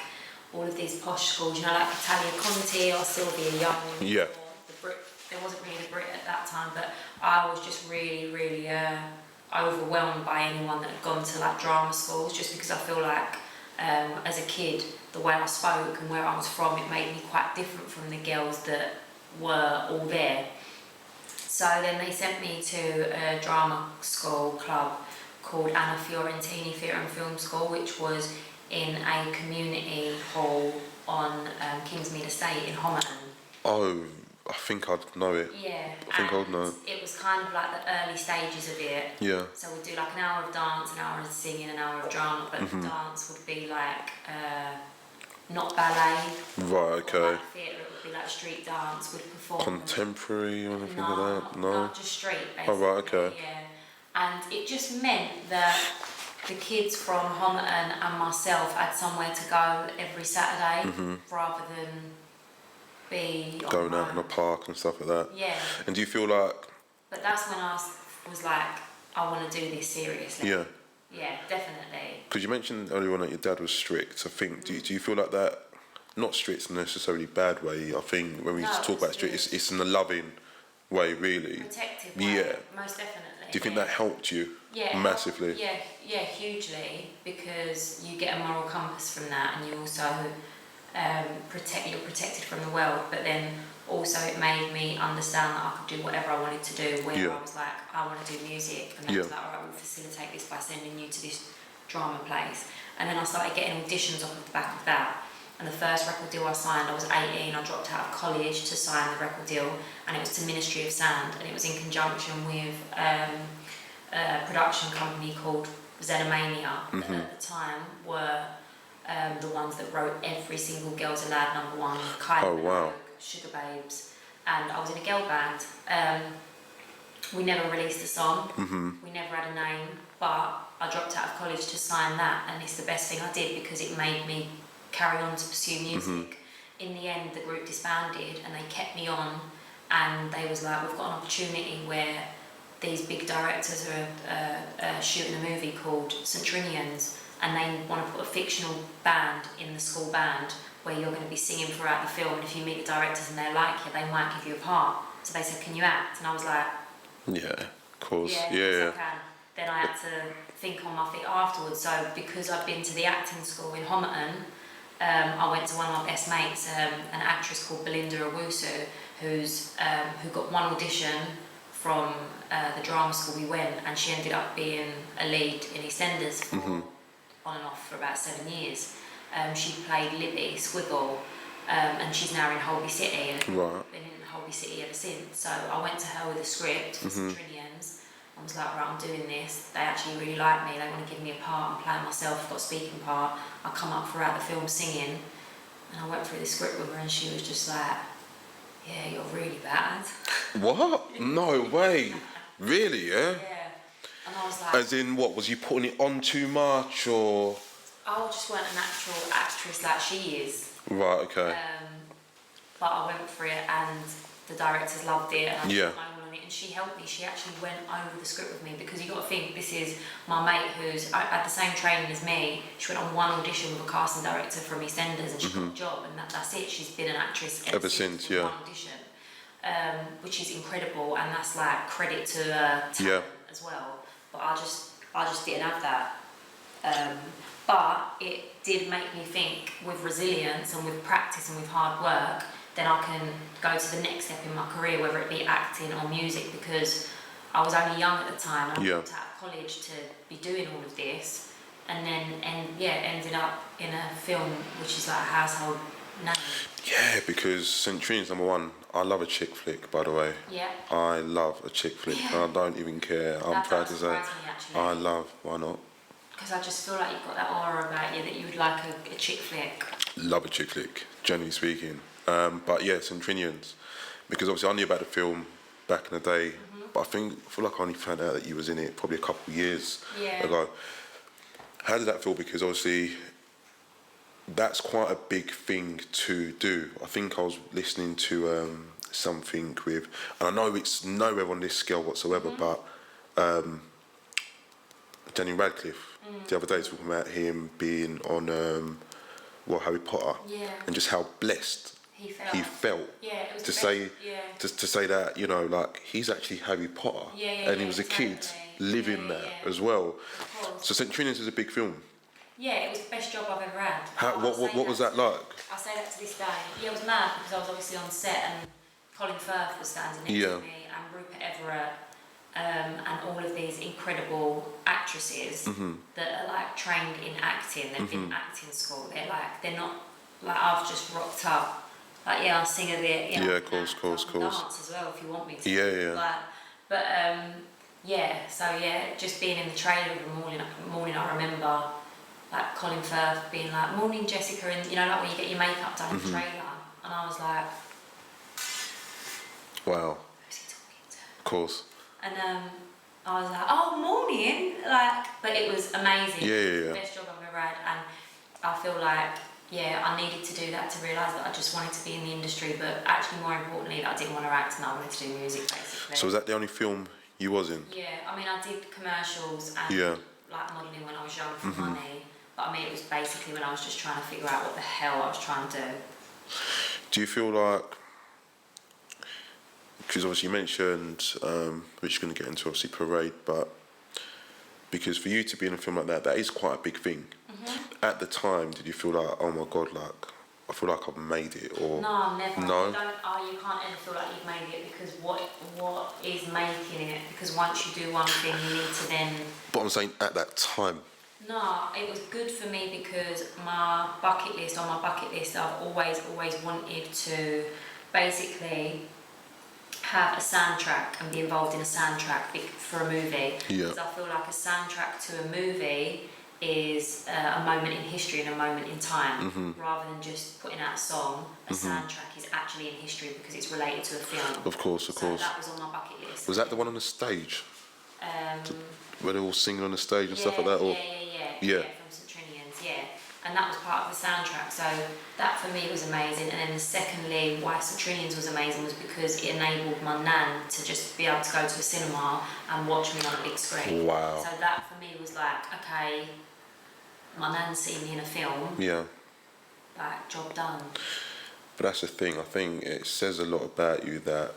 all of these posh schools, you know, like Italia Conti or Sylvia Young. Yeah. Or the Brit. There wasn't really the Brit at that time, but I was just really, really overwhelmed by anyone that had gone to like drama schools, just because I feel like as a kid, the way I spoke and where I was from, it made me quite different from the girls that were all there. So then they sent me to a drama school club called Anna Fiorentini Theatre and Film School, which was in a community hall on Kingsmead Estate in Homerton. Oh, I think I'd know it. Yeah. I think I'd know. It was kind of like the early stages of it. Yeah. So we'd do like an hour of dance, an hour of singing, an hour of drama, but the dance would be like not ballet. Right, okay. Or like theatre, it would be like street dance, would perform. Contemporary or anything like that? No. No, just street basically. Oh, right, okay. Yeah. And it just meant that the kids from Homerton and myself had somewhere to go every Saturday rather than be Going out in a park and stuff like that. Yeah. And do you feel like... But that's when I was like, I want to do this seriously. Yeah. Yeah, definitely. Because you mentioned earlier on that your dad was strict. I think, do you feel like that, not strict in a necessarily bad way, I think when we talk about strict, it's in a loving way, really. Protective way, yeah. Most definitely. Do you think that helped you massively? Yeah, hugely, because you get a moral compass from that, and you also you're protected from the world, but then also it made me understand that I could do whatever I wanted to do, where I was like, I want to do music, and then I was like, alright, we'll facilitate this by sending you to this drama place. And then I started getting auditions off of the back of that. And the first record deal I signed, I was 18, I dropped out of college to sign the record deal, and it was to Ministry of Sound, and it was in conjunction with a production company called Xenomania, that at the time were the ones that wrote every single Girls Aloud #1, Kylie Minogue, Sugar Babes, and I was in a girl band. We never released a song, we never had a name, but I dropped out of college to sign that, and it's the best thing I did because it made me carry on to pursue music. In the end, the group disbanded and they kept me on, and they was like, we've got an opportunity where these big directors are shooting a movie called Trinians, and they want to put a fictional band in the school band where you're going to be singing throughout the film, and if you meet the directors and they like you, they might give you a part. So they said, can you act? And I was like, yeah, of course. Yeah. I can. Then I had to think on my feet afterwards. So because I'd been to the acting school in Homerton, I went to one of my best mates, an actress called Belinda Owusu, who got one audition from the drama school we went, and she ended up being a lead in EastEnders for on and off for about 7 years. She played Libby Squiggle, and she's now in Holby City, and been in Holby City ever since. So I went to her with a script for some Trinians. I was like, right, I'm doing this. They actually really like me. They want to give me a part. I'm playing myself, got a speaking part. I come up throughout the film singing, and I went through the script with her, and she was just like, yeah, you're really bad. What? No way. Really, yeah? Yeah. And I was like... As in, what, was you putting it on too much, or...? I just weren't a natural actress like she is. Right, okay. but I went for it, and the directors loved it, and I Yeah. put my all on it, and she helped me. She actually went over the script with me, because you got to think, this is my mate who's had the same training as me. She went on one audition with a casting director from EastEnders, and she got a job, and that's it. She's been an actress ever since with one audition, which is incredible, and that's like credit to talent as well. But I just didn't have that. But it did make me think, with resilience and with practice and with hard work, then I can go to the next step in my career, whether it be acting or music, because I was only young at the time, and I went out of college to be doing all of this, and then ended up in a film which is like a household name. Yeah, because Trinians #1, I love a chick flick, by the way. Yeah. I love a chick flick. Yeah. I don't even care. I'm proud to say. Me, actually. I love, why not? Because I just feel like you've got that aura about you that you would like a chick flick. Love a chick flick, generally speaking. But yeah, Trinians, because obviously I knew about the film back in the day, but I feel like I only found out that you was in it probably a couple of years ago. How did that feel? Because obviously that's quite a big thing to do. I think I was listening to something with, and I know it's nowhere on this scale whatsoever, but Daniel Radcliffe the other day talking about him being on Harry Potter, and just how blessed he felt it was to say to say that, you know, like, he's actually Harry Potter, and he was a kid living that as well. So Trinians is a big film. Yeah, it was the best job I've ever had. What was that like? I say that to this day. Yeah, it was mad, because I was obviously on set, and Colin Firth was standing next to me, and Rupert Everett, and all of these incredible actresses that are like trained in acting. They've been acting school. They're not like, I've just rocked up. Like, I'll sing a bit. You know, of course. Dance as well if you want me to. Yeah. Like, but just being in the trailer every morning, I remember like Colin Firth being like, "Morning, Jessica," and you know, like when you get your makeup done in the trailer, and I was like, wow. Who's he talking to? Of course. And I was like, "Oh, morning!" Like, but it was amazing. Yeah. Best job I've ever had, and I feel like I needed to do that to realise that I just wanted to be in the industry, but actually more importantly that I didn't want to act and I wanted to do music, basically. So was that the only film you was in? Yeah, I mean, I did commercials and like modelling when I was young for money, but I mean, it was basically when I was just trying to figure out what the hell I was trying to do. Do you feel like, because obviously you mentioned, which you're going to get into obviously Parade, but because for you to be in a film like that, that is quite a big thing. At the time, did you feel like, oh my God, like, I feel like I've made it, or? No, never. No? You can't ever feel like you've made it, because what is making it? Because once you do one thing, you need to then... But I'm saying at that time. No, it was good for me, because on my bucket list, I've always wanted to basically have a soundtrack and be involved in a soundtrack for a movie. Because I feel like a soundtrack to a movie is a moment in history and a moment in time, rather than just putting out a song. A soundtrack is actually in history because it's related to a film. Of course. So that was on my bucket list. Was that the one on the stage? Where they're all singing on the stage and stuff like that? Yeah, from St Trinians, and that was part of the soundtrack, so that for me was amazing. And then secondly, why St Trinians was amazing was because it enabled my nan to just be able to go to a cinema and watch me on a big screen. Wow. So that for me was like, okay, my nan's seen me in a film, like, job done. But that's the thing, I think it says a lot about you that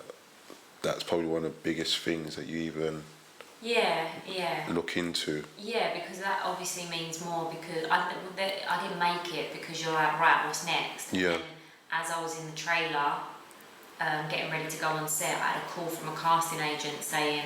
that's probably one of the biggest things that you even look into. Yeah, because that obviously means more, because I didn't make it because you're like, right, what's next? And then as I was in the trailer, getting ready to go on set, I had a call from a casting agent saying,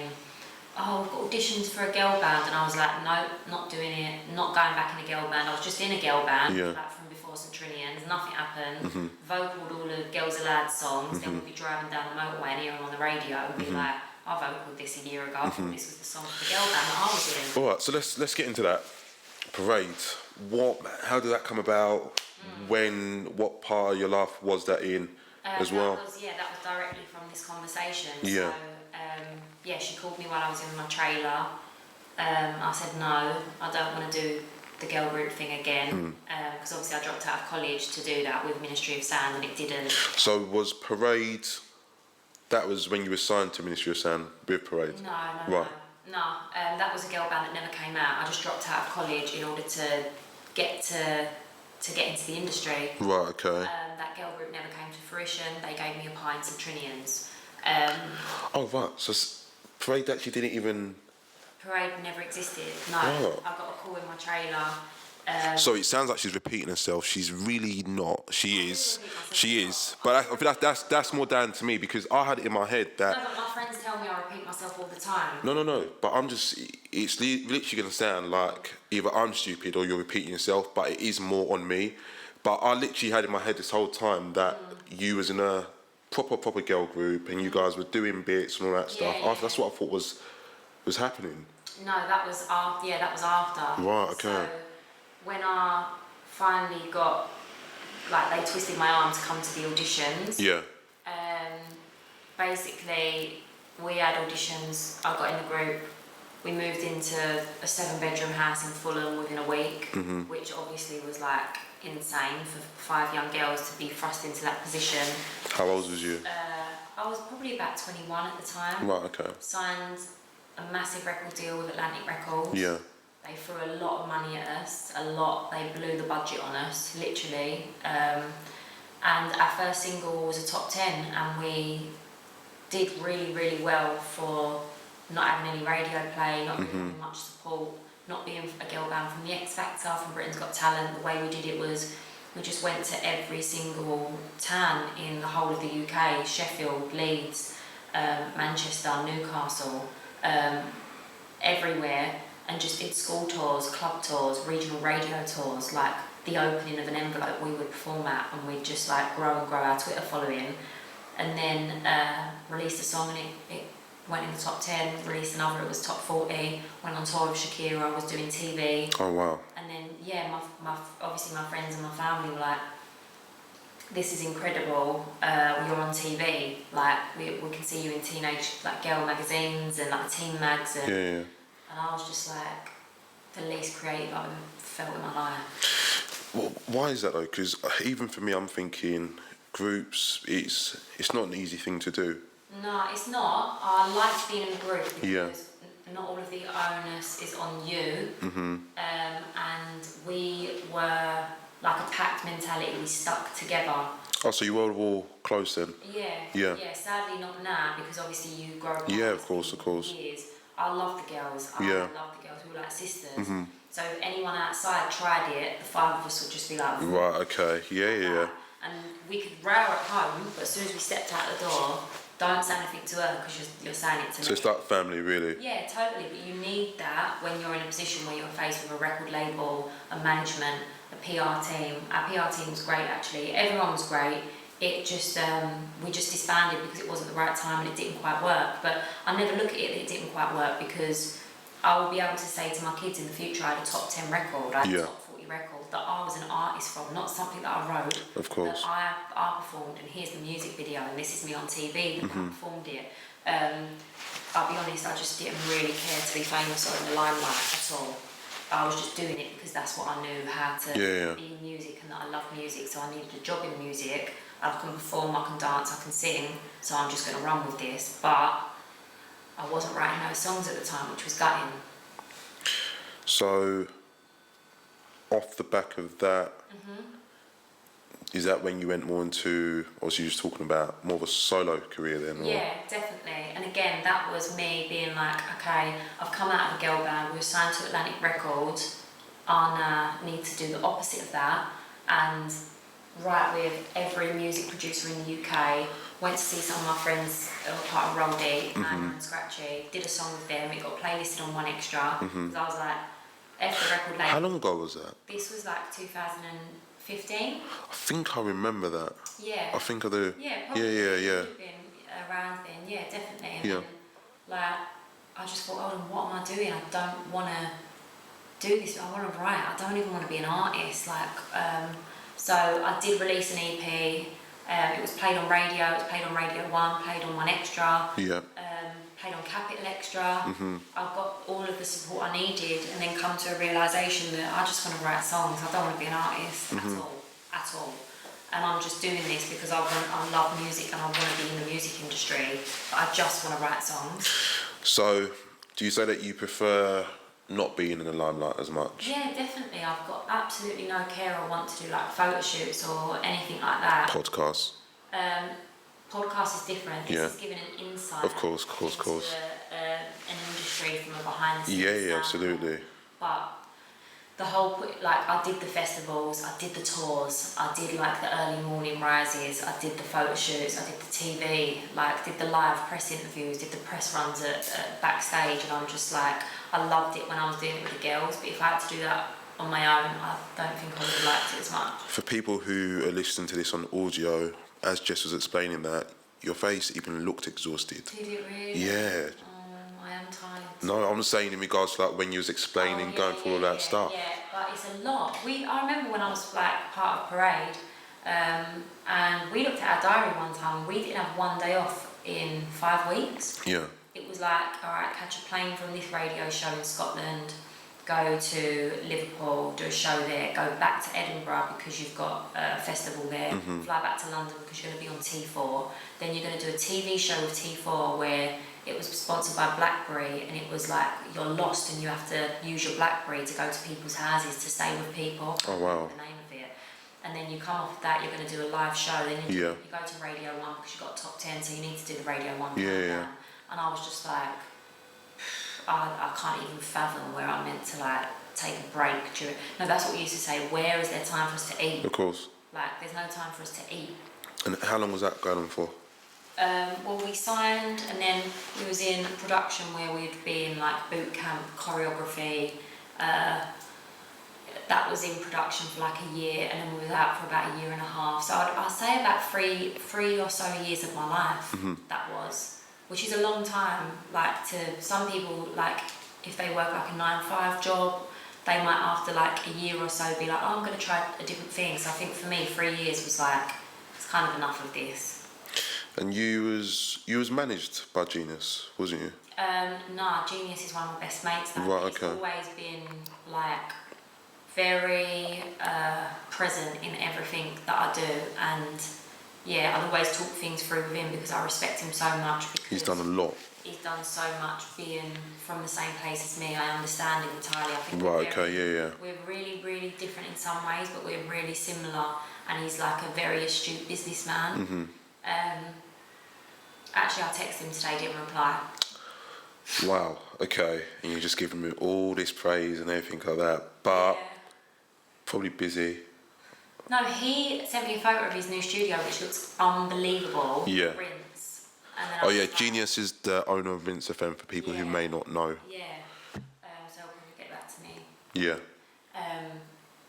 "Oh, we've got auditions for a girl band," and I was like, "No, not doing it, not going back in a girl band." I was just in a girl band, like from before St Trinians, nothing happened, vocaled all the Girls Are Lads songs, then we'd be driving down the motorway and hear them on the radio and be like, "I vocaled this a year ago, I thought this was the song for the girl band that I was in." Alright, so let's get into that. Parade, how did that come about? What part of your life was that in as well? That was directly from this conversation. So, she called me while I was in my trailer. I said, no, I don't want to do the girl group thing again, because obviously I dropped out of college to do that with Ministry of Sound, and it didn't. So was Parade, that was when you were signed to Ministry of Sound with Parade? No. That was a girl band that never came out. I just dropped out of college in order to get into the industry. Right, okay. That girl group never came to fruition. They gave me a pint of Trinians. Oh, right. So Parade actually didn't even... Parade never existed. No. Oh. I got a call in my trailer. So it sounds like she's repeating herself. She's really not. She is. But I think that's more down to me, because I had it in my head that... No, but my friends tell me I repeat myself all the time. No. But I'm just... It's literally going to sound like either I'm stupid or you're repeating yourself, but it is more on me. But I literally had in my head this whole time that you was in a proper girl group and you guys were doing bits and all that stuff. Yeah. That's what I thought was happening. No, that was after. Yeah, that was after. Right, okay. So when I finally got, like, they twisted my arm to come to the auditions. Yeah. Basically, we had auditions. I got in the group. We moved into a 7-bedroom house in Fulham within a week, which obviously was like insane for 5 young girls to be thrust into that position. How old was you? I was probably about 21 at the time. Right, okay. Signed a massive record deal with Atlantic Records. Yeah. They threw a lot of money at us, a lot. They blew the budget on us, literally. And our first single was a top 10, and we did really well for not having any radio play, not having much support, not being a girl band from the X Factor, from Britain's Got Talent. The way we did it was we just went to every single town in the whole of the UK, Sheffield, Leeds, Manchester, Newcastle, everywhere, and just did school tours, club tours, regional radio tours, like the opening of an envelope we would perform at, and we'd just like grow our Twitter following, and then released a song and it went in the top 10, released another, it was top 40, went on tour with Shakira, I was doing TV. Oh, wow. And then, yeah, obviously my friends and my family were like, this is incredible, you're on TV, like, we can see you in teenage, like, girl magazines and, like, teen mags, and, and I was just, like, the least creative I've ever felt in my life. Well, why is that, though? Because even for me, I'm thinking groups, it's not an easy thing to do. No, it's not. I liked being in a group because not all of the onus is on you. And we were like a pact mentality. We stuck together. Oh, so you were all close then? Yeah. Sadly, not now, because obviously you grow up. Yeah, of course. Years. I love the girls. I love the girls. We were like sisters. So if anyone outside tried it, the 5 of us would just be like, right, okay, yeah. And we could row at home, but as soon as we stepped out the door, don't say anything to her because you're saying it to me. So it's like family, really? Yeah, totally. But you need that when you're in a position where you're faced with a record label, a management, a PR team. Our PR team was great, actually. Everyone was great. It just, we just disbanded because it wasn't the right time and it didn't quite work. But I never look at it that it didn't quite work, because I will be able to say to my kids in the future, I had a top 10 record, I had a top 40 record that I was an artist from, not something that I wrote. Of course. That I performed, and here's the music video, and this is me on TV that I performed it. I'll be honest, I just didn't really care to be famous or in the limelight at all. I was just doing it because that's what I knew how to be in music, and that I love music, so I needed a job in music. I can perform, I can dance, I can sing, so I'm just going to run with this. But I wasn't writing those songs at the time, which was gutting. So, off the back of that, is that when you went more into, obviously you was talking about more of a solo career then? Or? Yeah, definitely. And again, that was me being like, okay, I've come out of a girl band, we were signed to Atlantic Records, I now need to do the opposite of that, and write with every music producer in the UK, went to see some of my friends who were part of Roll D, and Scratchy, did a song with them, it got playlisted on One Extra, because I was like, F the record label. How long ago was that? This was like 2015. I think I remember that. Yeah. I think I do. Yeah, probably. Yeah. Been around then, yeah, definitely. And Yeah. then, like, I just thought, hold on, what am I doing? I don't want to do this. I want to write. I don't even want to be an artist. Like, so I did release an EP. It was played on radio. It was played on Radio 1, played on One Extra. Yeah. Played on Capital extra. I've got all of the support I needed, and then come to a realisation that I just want to write songs. I don't want to be an artist at all. And I'm just doing this because I love music and I want to be in the music industry, but I just want to write songs. So, do you say that you prefer not being in the limelight as much? Yeah, definitely. I've got absolutely no care or want to do like photo shoots or anything like that. Podcasts? Podcast is different. This is giving an insight. Of course. Into an industry from a behind the scenes. Yeah, absolutely. But the whole, like, I did the festivals, I did the tours, I did like the early morning rises, I did the photo shoots, I did the TV, like did the live press interviews, did the press runs at backstage, and I'm just like, I loved it when I was doing it with the girls, but if I had to do that on my own, I don't think I would have liked it as much. For people who are listening to this on audio, as Jess was explaining that, your face even looked exhausted. Did it really? Yeah. I am tired. No, I'm saying in regards to like when you was explaining, going through all that stuff. Yeah, but it's a lot. I remember when I was like part of Parade, and we looked at our diary one time, and we didn't have one day off in 5 weeks. Yeah. It was like, all right, catch a plane from this radio show in Scotland, go to Liverpool, do a show there, go back to Edinburgh because you've got a festival there, fly back to London because you're going to be on T4, then you're going to do a TV show with T4 where it was sponsored by BlackBerry, and it was like you're lost and you have to use your BlackBerry to go to people's houses to stay with people. Oh wow. The name of it. And then you come off of that, you're going to do a live show, then you go to Radio 1 because you've got top 10, so you need to do the Radio 1 countdown. And I was just like, I can't even fathom where I'm meant to like take a break during. No, that's what we used to say. Where is there time for us to eat? Of course. Like, there's no time for us to eat. And how long was that going on for? Well, we signed, and then we was in production where we'd be in like boot camp choreography. That was in production for like a year, and then we was out for about a year and a half. So I'd say about three or so years of my life. That was, which is a long time. Like, to some people, like if they work like a 9-to-5 job, they might after like a year or so be like, oh, I'm going to try a different thing. So I think for me, 3 years was like, it's kind of enough of this. And you was managed by Genius, wasn't you? Nah, Genius is one of my best mates. Right, okay. He's always been like very present in everything that I do, and yeah, I've always talked things through with him because I respect him so much. He's done a lot. He's done so much, being from the same place as me. I understand him entirely. I think we're really, really different in some ways, but we're really similar. And he's like a very astute businessman. Actually, I texted him today, didn't reply. Wow, okay. And you're just giving me all this praise and everything like that, but probably busy. No, he sent me a photo of his new studio, which looks unbelievable. Yeah. Rinse. And then Genius is the owner of Rinse FM for people who may not know. Yeah. So he'll probably get back to me. Yeah.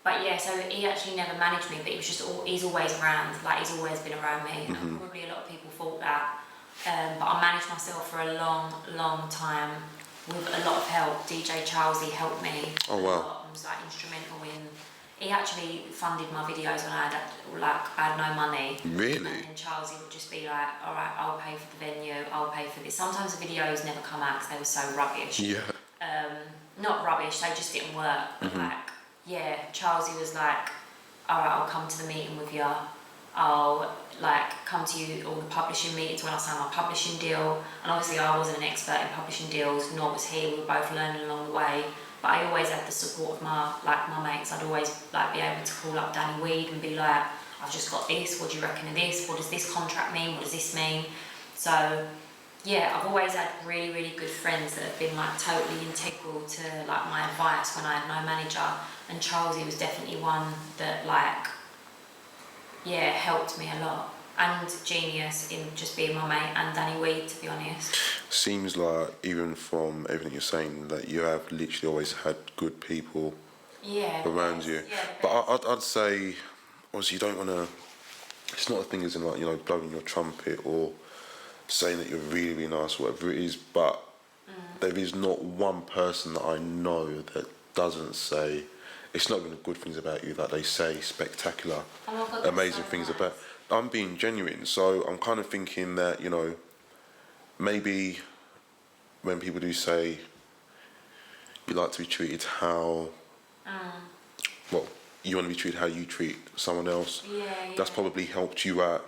But yeah, so he actually never managed me, but he was just he's always around, like he's always been around me. And probably a lot of people thought that. But I managed myself for a long, long time with a lot of help. DJ Charlesy helped me. Oh wow. A lot, and was like instrumental in. He actually funded my videos when I had no money. Really? And then Charlesy would just be like, all right, I'll pay for the venue, I'll pay for this. Sometimes the videos never come out because they were so rubbish. Yeah. Not rubbish, they just didn't work. But like, yeah, Charlesy was like, all right, I'll come to the meeting with you. I'll like come to you all the publishing meetings when I signed my publishing deal. And obviously I wasn't an expert in publishing deals, nor was he. We were both learning along the way. But I always had the support of my mates. I'd always like be able to call up Danny Weed and be like, I've just got this, what do you reckon of this? What does this contract mean? What does this mean? So yeah, I've always had really, really good friends that have been like totally integral to like my advice when I had no manager. And Charlesy was definitely one that like, yeah, helped me a lot. And Genius in just being my mate, and Danny Weed, to be honest. Seems like, even from everything you're saying, that you have literally always had good people around you. Yeah, but I'd say, obviously, you don't want to. It's not a thing as in like, you know, blowing your trumpet or saying that you're really, really nice, or whatever it is. But there is not one person that I know that doesn't say. It's not even the good things about you that they say spectacular, amazing things about. I'm being genuine, so I'm kind of thinking that, you know, maybe when people do say you like to be treated how, well, you want to be treated how you treat someone else. That's probably helped you out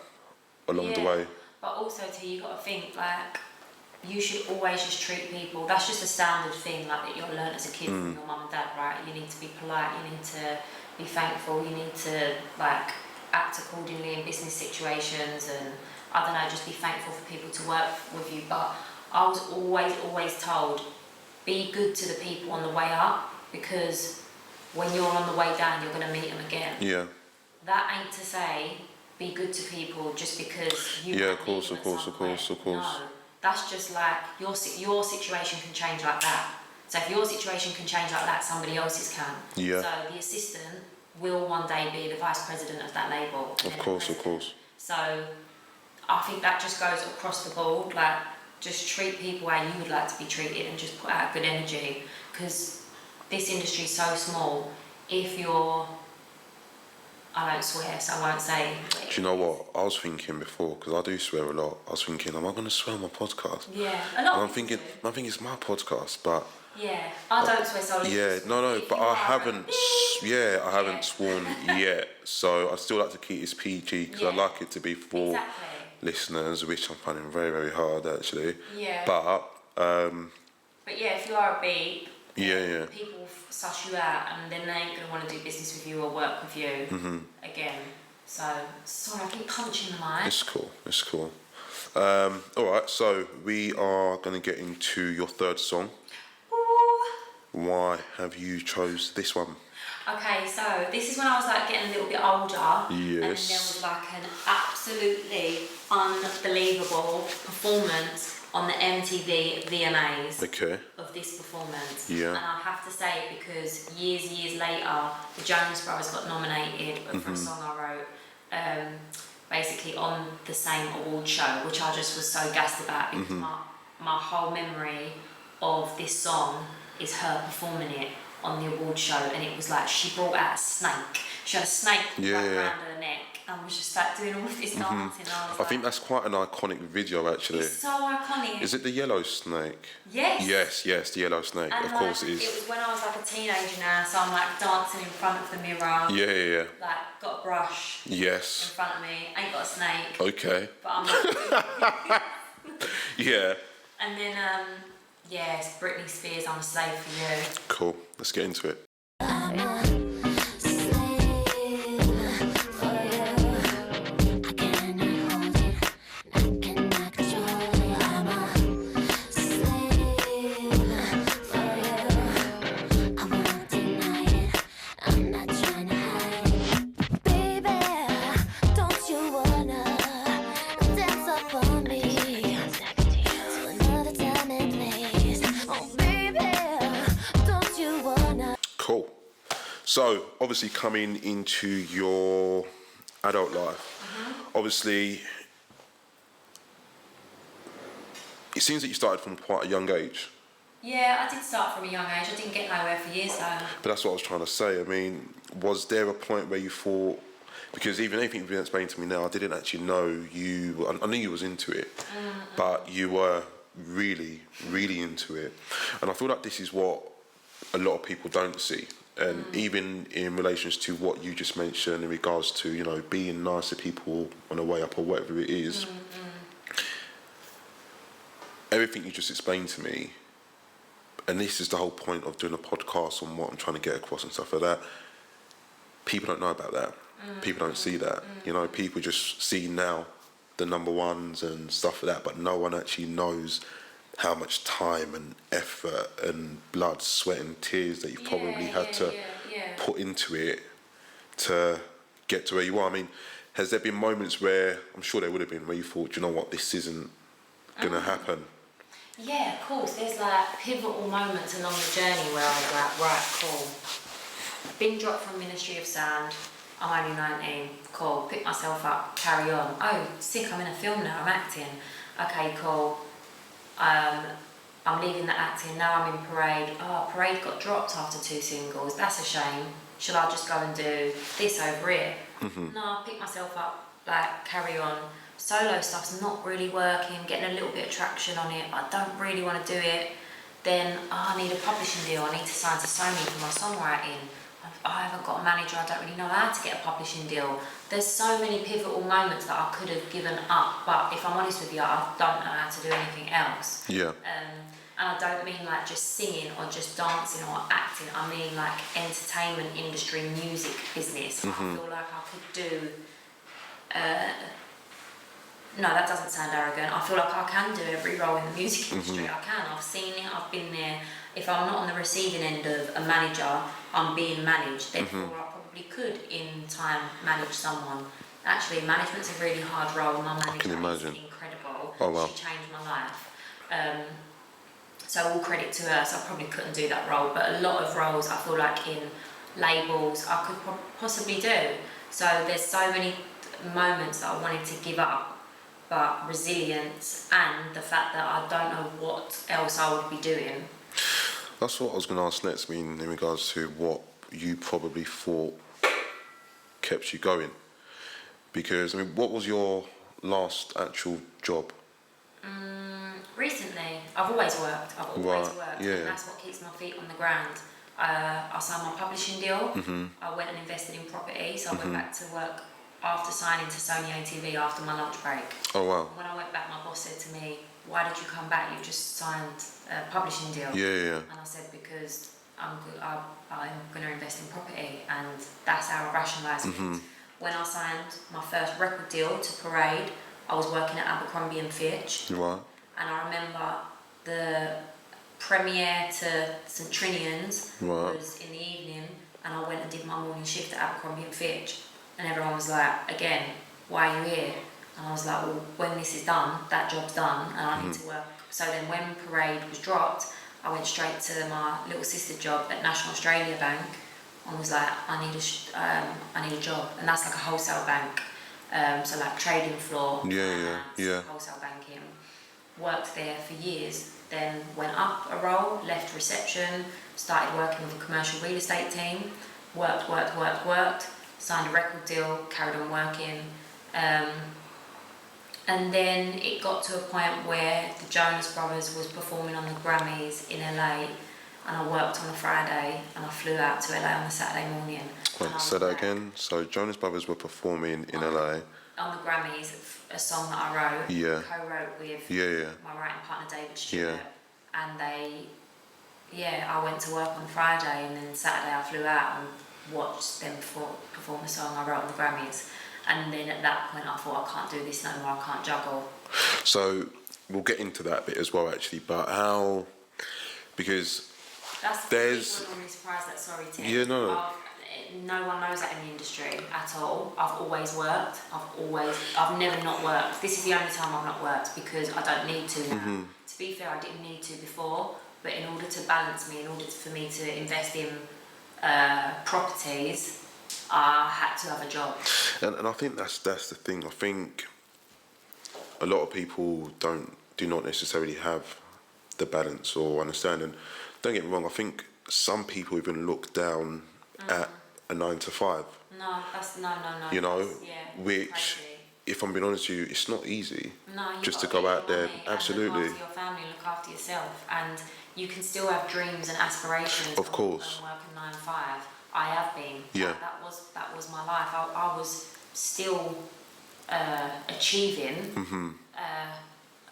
along the way. But also too, you got to think like you should always just treat people. That's just a standard thing like that you'll learn as a kid from your mum and dad, right? You need to be polite. You need to be thankful. You need to like act accordingly in business situations, and I don't know, just be thankful for people to work with you. But I was always told, be good to the people on the way up, because when you're on the way down, you're going to meet them again. Yeah. That ain't to say be good to people just because you. Yeah, of course. No, that's just like your situation can change like that. So if your situation can change like that, somebody else's can. Yeah. So the assistant will one day be the vice president of that label. Of course. So I think that just goes across the board. Like, just treat people how you would like to be treated, and just put out good energy, because this industry is so small. If you're, I don't swear, so I won't say. Do you know what? I was thinking before, because I do swear a lot. I was thinking, am I going to swear on my podcast? Yeah, a lot. And I'm thinking it's my podcast, but. Yeah, I don't swear solely. Yeah, no, but I haven't. I haven't sworn yet. So I still like to keep this PG, because I like it to be for listeners, which I'm finding very, very hard actually. Yeah. But yeah, if you are a beep, people suss you out, and then they ain't gonna want to do business with you or work with you again. So sorry, I keep punching the mic. It's cool. All right, so we are gonna get into your third song. Why have you chose this one? Okay, so this is when I was like getting a little bit older. Yes. And there was like an absolutely unbelievable performance on the MTV VMAs of this performance. Yeah. And I have to say it because years later, the Jonas Brothers got nominated for a song I wrote, basically on the same award show, which I just was so gassed about, because my whole memory of this song is her performing it on the award show, and it was like she brought out a snake. She had a snake wrapped around her neck, and was just like doing all of this dancing. I think that's quite an iconic video actually. It's so iconic. Is it the yellow snake? Yes. Yes, the yellow snake. And of course it is. It was when I was like a teenager now, so I'm like dancing in front of the mirror. Yeah. Like, got a brush. Yes. In front of me, ain't got a snake. Okay. But I'm like. Yeah. And then it's Britney Spears, I'm a slave for you. Cool. Let's get into it. So, obviously coming into your adult life, obviously, it seems that you started from quite a young age. Yeah, I did start from a young age. I didn't get nowhere for years though. But that's what I was trying to say. I mean, was there a point where you thought, because even anything you've been explaining to me now, I didn't actually know I knew you was into it, but you were really, really into it. And I feel like this is what a lot of people don't see. And even in relations to what you just mentioned in regards to, you know, being nice to people on the way up or whatever it is, everything you just explained to me, and this is the whole point of doing a podcast on what I'm trying to get across and stuff like that, people don't know about that. People don't see that. You know, people just see now the number ones and stuff like that, but no one actually knows how much time and effort and blood, sweat and tears that you've probably had to put into it to get to where you are. I mean, has there been moments where, I'm sure there would have been, where you thought, you know what, this isn't going to happen? Yeah, of course. There's like pivotal moments along the journey where I was like, right, cool. Been dropped from Ministry of Sound. I'm only 19. Cool. Pick myself up. Carry on. Oh, sick. I'm in a film now. I'm acting. Okay, cool. I'm leaving the acting. Now I'm in Parade. Oh, Parade got dropped after 2 singles. That's a shame. Should I just go and do this over here? No, I'll pick myself up. Like, carry on. solo stuff's not really working, I'm getting a little bit of traction on it, I don't really want to do it, then I need a publishing deal, I need to sign to Sony for my songwriting. I haven't got a manager, I don't really know how to get a publishing deal. There's so many pivotal moments that I could have given up, but if I'm honest with you, I don't know how to do anything else. Yeah. And I don't mean like just singing or just dancing or acting, I mean like entertainment industry, music business. I feel like I could do, no, that doesn't sound arrogant, I feel like I can do every role in the music industry, I can, I've seen it, I've been there. If I'm not on the receiving end of a manager, I'm being managed, therefore I probably could in time manage someone. Actually, management's a really hard role, my manager is incredible, Oh, wow. she changed my life. So all credit to her, so I probably couldn't do that role, but a lot of roles I feel like in labels I could possibly do. So there's so many moments that I wanted to give up, but resilience and the fact that I don't know what else I would be doing. That's what I was going to ask next, in regards to what you probably thought kept you going. Because, what was your last actual job? Recently, I've always worked, Yeah. And that's what keeps my feet on the ground. I signed my publishing deal, I went and invested in property, so I went back to work after signing to Sony ATV after my lunch break. Oh, wow. When I went back, my boss said to me, "Why did you come back? You just signed a publishing deal." Yeah. And I said, because I'm going to invest in property, and that's how I rationalise it. When I signed my first record deal to Parade, I was working at Abercrombie and Fitch. Right. And I remember the premiere to St Trinians was in the evening, and I went and did my morning shift at Abercrombie and Fitch, and everyone was like, "Again, why are you here?" And I was like, "Well, when this is done, that job's done, and I need to work." So then when Parade was dropped, I went straight to my little sister job at National Australia Bank, and was like, I need a job, and that's like a wholesale bank, so like trading floor, wholesale banking. Worked there for years, then went up a role, left reception, started working with a commercial real estate team, worked, signed a record deal, carried on working, and then it got to a point where the Jonas Brothers was performing on the Grammys in LA, and I worked on a Friday and I flew out to LA on the Saturday morning. Wait, say that again. So Jonas Brothers were performing in LA. On the Grammys, a song that I wrote, co-wrote with my writing partner David Stewart, and I went to work on Friday, and then Saturday I flew out and watched them perform a song I wrote on the Grammys, and then at that point I thought, I can't do this no more, I can't juggle. So we'll get into that bit as well, actually, but how, because that's there's... I'm really surprised that, sorry Tim. Yeah, no. No one knows that in the industry at all. I've always worked. I've never not worked. This is the only time I've not worked because I don't need to now. To be fair, I didn't need to before, but in order to balance me, in order for me to invest in properties, I had to have a job. And I think that's the thing. I think a lot of people do not necessarily have the balance or understanding. Don't get me wrong. I think some people even look down at a 9 to 5. No, that's no. You know, which, crazy. If I'm being honest with you, it's not easy. No, just to go out there. Absolutely. Look after your family, look after yourself, and you can still have dreams and aspirations. Of course. And work a 9 to 5. I have been. Yeah. That was my life. I was still achieving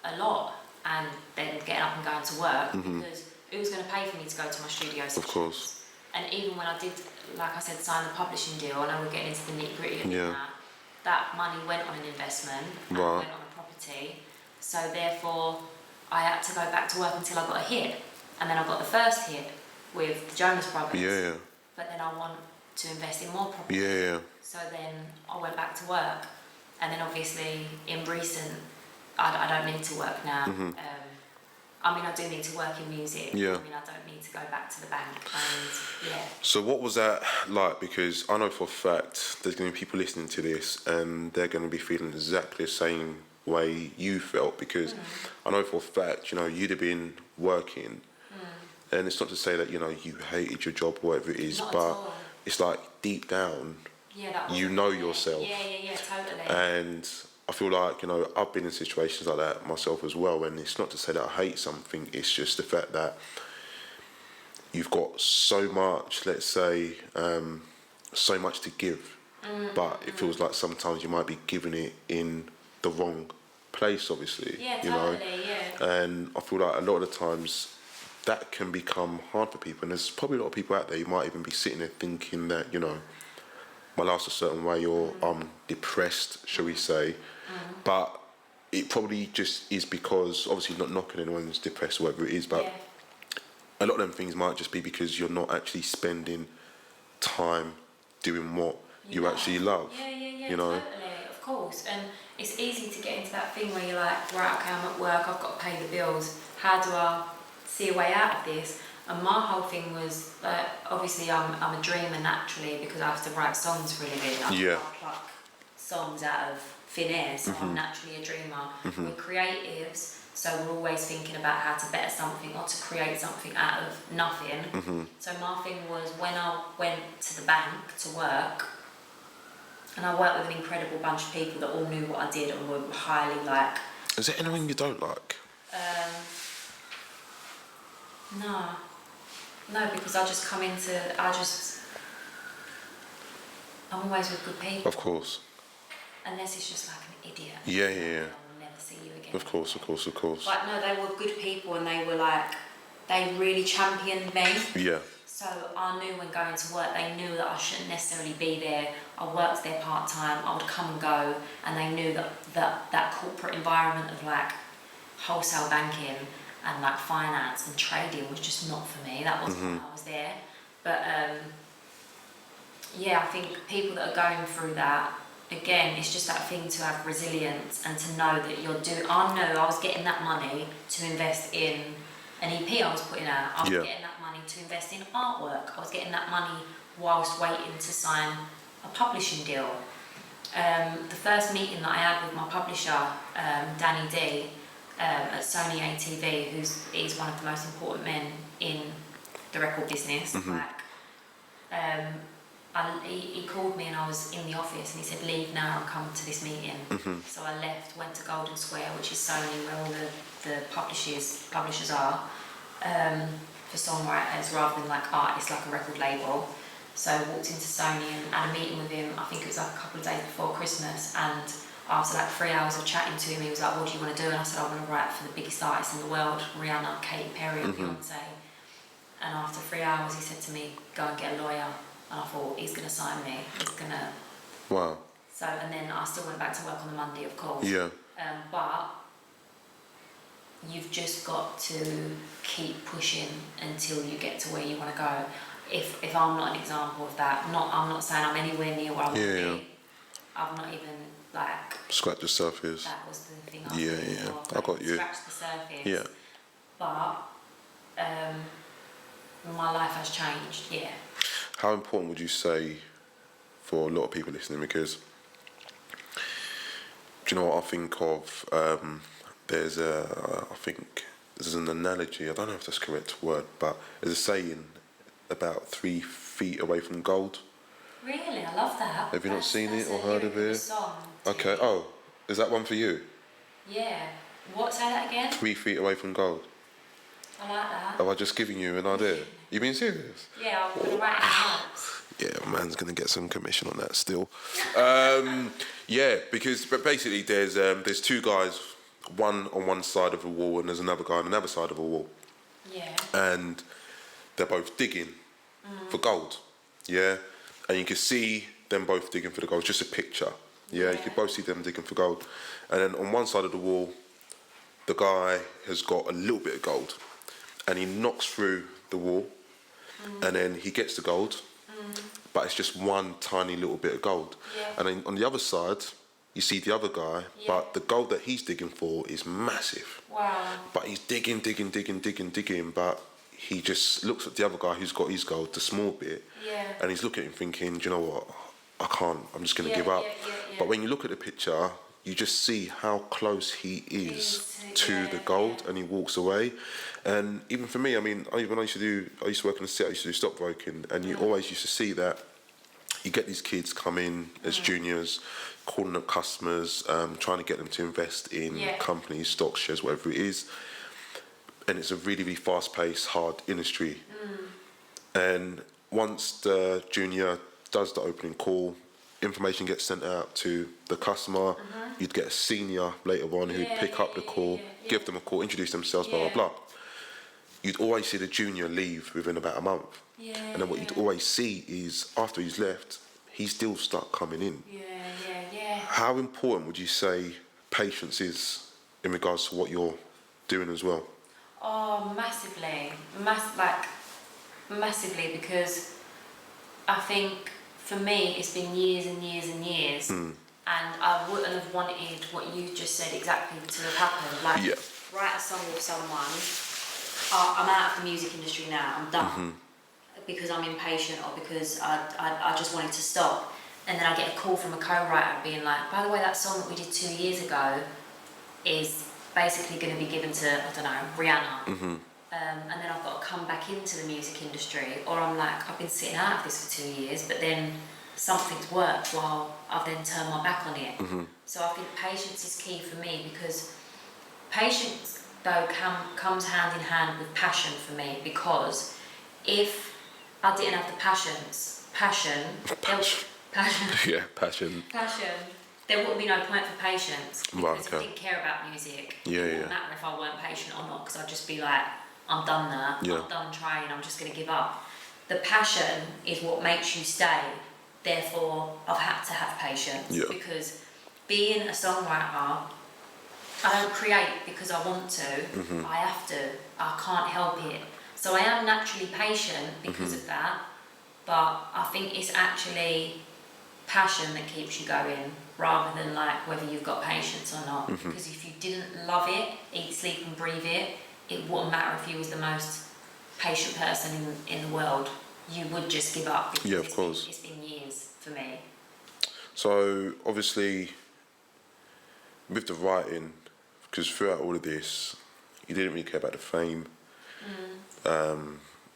a lot, and then getting up and going to work because who was going to pay for me to go to my studio sessions? Of course. And even when I did, like I said, sign the publishing deal, and I would get into the nitty-gritty of that money went on an investment, and went on a property. So therefore, I had to go back to work until I got a hit. And then I got the first hit with the Jonas Brothers. Yeah. But then I want to invest in more property. Yeah. So then I went back to work. And then obviously, in recent, I don't need to work now. I do need to work in music. Yeah. I don't need to go back to the bank. And So what was that like? Because I know for a fact there's going to be people listening to this and they're going to be feeling exactly the same way you felt. Because I know for a fact, you'd have been working. And it's not to say that, you hated your job or whatever it is, but it's like deep down, you know yourself. Yeah, totally. And I feel like, you know, I've been in situations like that myself as well, and it's not to say that I hate something, it's just the fact that you've got so much, let's say, so much to give, but it feels like sometimes you might be giving it in the wrong place, obviously. Yeah, you totally, know? yeah. And I feel like a lot of the times that can become hard for people, and there's probably a lot of people out there who might even be sitting there thinking that, you know, my life's a certain way, or I'm depressed, shall we say. But it probably just is because, obviously not knocking anyone's depressed or whatever it is, but a lot of them things might just be because you're not actually spending time doing what you actually love. Yeah, you know? totally, of course. And it's easy to get into that thing where you're like, right, okay, I'm at work, I've got to pay the bills. How do I see a way out of this? And my whole thing was, obviously I'm a dreamer naturally because I have to write songs for a living. I pluck songs out of thin air, so I'm naturally a dreamer. We're creatives, so we're always thinking about how to better something or to create something out of nothing. So my thing was, when I went to the bank to work, and I worked with an incredible bunch of people that all knew what I did and were highly like... Is there anyone you don't like? No, because I just come into... I'm always with good people. Of course. Unless it's just like an idiot. Yeah. I will never see you again. Of course. But no, they were good people, and they were like... They really championed me. Yeah. So I knew when going to work, they knew that I shouldn't necessarily be there. I worked there part-time, I would come and go, and they knew that corporate environment of like wholesale banking and like finance and trading was just not for me. That wasn't why I was there. But yeah, I think people that are going through that, again, it's just that thing to have resilience and to know that you're doing... I know I was getting that money to invest in an EP I was putting out. I was getting that money to invest in artwork. I was getting that money whilst waiting to sign a publishing deal. The first meeting that I had with my publisher, Danny D, at Sony ATV, he's one of the most important men in the record business. He called me and I was in the office and he said, leave now and come to this meeting. So I left, went to Golden Square, which is Sony, where all the publishers are, for songwriters rather than like artists, like a record label. So I walked into Sony and had a meeting with him. I think it was like a couple of days before Christmas, and after like 3 hours of chatting to him, he was like, what do you want to do? And I said, I want to write for the biggest artists in the world, Rihanna, Katy Perry and Beyonce. And after 3 hours he said to me, go and get a lawyer. And I thought, he's going to sign me, he's going to... Wow. So, and then I still went back to work on the Monday, of course. Yeah. But you've just got to keep pushing until you get to where you want to go. If I'm not an example of that, I'm not saying I'm anywhere near where I want to be. I've not even, like... Scratch the surface. That was the thing I was looking for. I got you. Scratch the surface. Yeah. But my life has changed, yeah. How important would you say for a lot of people listening? Because, do you know what I think of? There's an analogy, I don't know if that's the correct word, but there's a saying about 3 feet away from gold. Really? I love that. Have you not seen it or heard of it? Song Okay, oh, is that one for you? Yeah. What, say that again? 3 feet away from gold. I like that. Have I just given you an idea? You being serious? Yeah, I'm going to write it in notes. Yeah, man's going to get some commission on that still. Yeah, because but basically there's 2 guys, one on one side of a wall and there's another guy on another side of a wall. Yeah. And they're both digging for gold. Yeah? And you can see them both digging for the gold. It's just a picture. Yeah, you can both see them digging for gold. And then on one side of the wall, the guy has got a little bit of gold. And he knocks through the wall. And then he gets the gold. But it's just one tiny little bit of gold. Yeah. And then on the other side, you see the other guy, but the gold that he's digging for is massive. Wow. But he's digging, but he just looks at the other guy who's got his gold, the small bit, and he's looking at him thinking, do you know what, I can't, I'm just going to give up. But when you look at the picture, you just see how close he is to the gold, and he walks away. And even for me, I mean, when I used to work in the city, I used to do stockbroking, and you always used to see that you get these kids come in as juniors, calling up customers, trying to get them to invest in companies, stocks, shares, whatever it is. And it's a really, really fast-paced, hard industry. And once the junior does the opening call, information gets sent out to the customer. You'd get a senior later on who'd pick up the call, give them a call, introduce themselves, blah, blah, blah. You'd always see the junior leave within about a month. And then what you'd always see is after he's left, he still start coming in. How important would you say patience is in regards to what you're doing as well? Oh, massively. Massively, because I think for me it's been years and years and years, and I wouldn't have wanted what you just said exactly to have happened. Like, write a song with someone, I'm out of the music industry now, I'm done, because I'm impatient or because I just wanted to stop. And then I get a call from a co-writer being like, by the way, that song that we did 2 years ago is basically going to be given to, I don't know, Rihanna. And then I've got to come back into the music industry, or I'm like, I've been sitting out of this for 2 years, but then something's worked while I've then turned my back on it. So I think patience is key for me, because patience, though, comes hand in hand with passion for me, because if I didn't have the passion, there wouldn't be no point for patience, because I didn't care about music. It wouldn't matter if I weren't patient or not, because I'd just be like, I'm done now, I'm done trying, I'm just going to give up. The passion is what makes you stay, therefore I've had to have patience, because being a songwriter, I don't create because I want to, I have to, I can't help it. So I am naturally patient because of that, but I think it's actually passion that keeps you going, rather than like whether you've got patience or not. Because if you didn't love it, eat, sleep and breathe it, it wouldn't matter if you was the most patient person in the world. You would just give up, because it's been years for me. So obviously with the writing, because throughout all of this you didn't really care about the fame,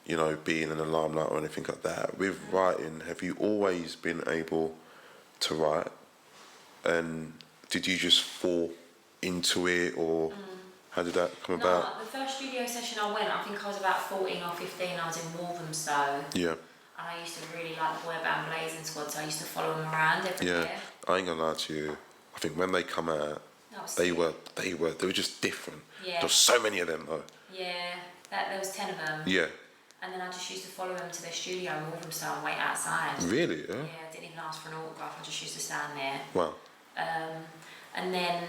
you know, being in the limelight or anything like that. With writing, have you always been able to write, and did you just fall into it, or how did that come about? No, the first studio session I went, I think I was about 14 or 15, I was in Walthamstow. And I used to really like the boy band Blazing Squad, so I used to follow them around everywhere. I ain't gonna lie to you, I think when they come out, they were just different. There was so many of them though. There was 10 of them. And then I just used to follow them to their studio in Walthamstow and wait outside. Really? Yeah, I didn't even ask for an autograph, I just used to stand there. Wow. And then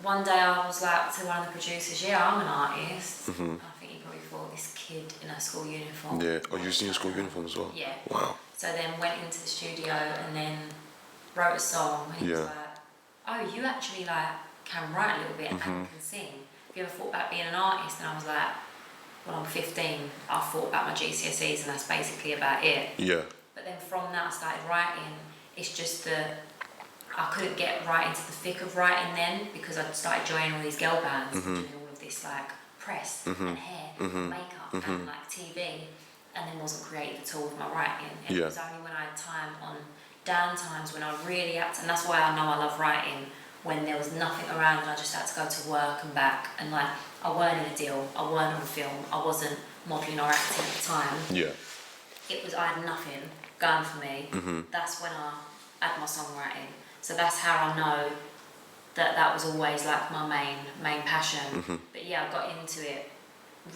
one day I was like to one of the producers, I'm an artist. I think he probably thought, this kid in a school uniform. Oh, you was in your school uniform as well? Wow. So then went into the studio and then wrote a song, and he was like, oh, you actually like can write a little bit and can sing. Have you ever thought about being an artist? And I was like, well, I'm 15, I thought about my GCSEs and that's basically about it. But then from that I started writing. It's just that I couldn't get right into the thick of writing then, because I'd started joining all these girl bands and doing all of this like press and hair and makeup and like TV, and then wasn't creative at all with my writing. And it was only when I had time on down times when I really had to, and that's why I know I love writing, when there was nothing around and I just had to go to work and back, and like I weren't in a deal, I weren't on film, I wasn't modelling or acting at the time. It was, I had nothing going for me. That's when I had my songwriting. So that's how I know that was always like my main passion. But I got into it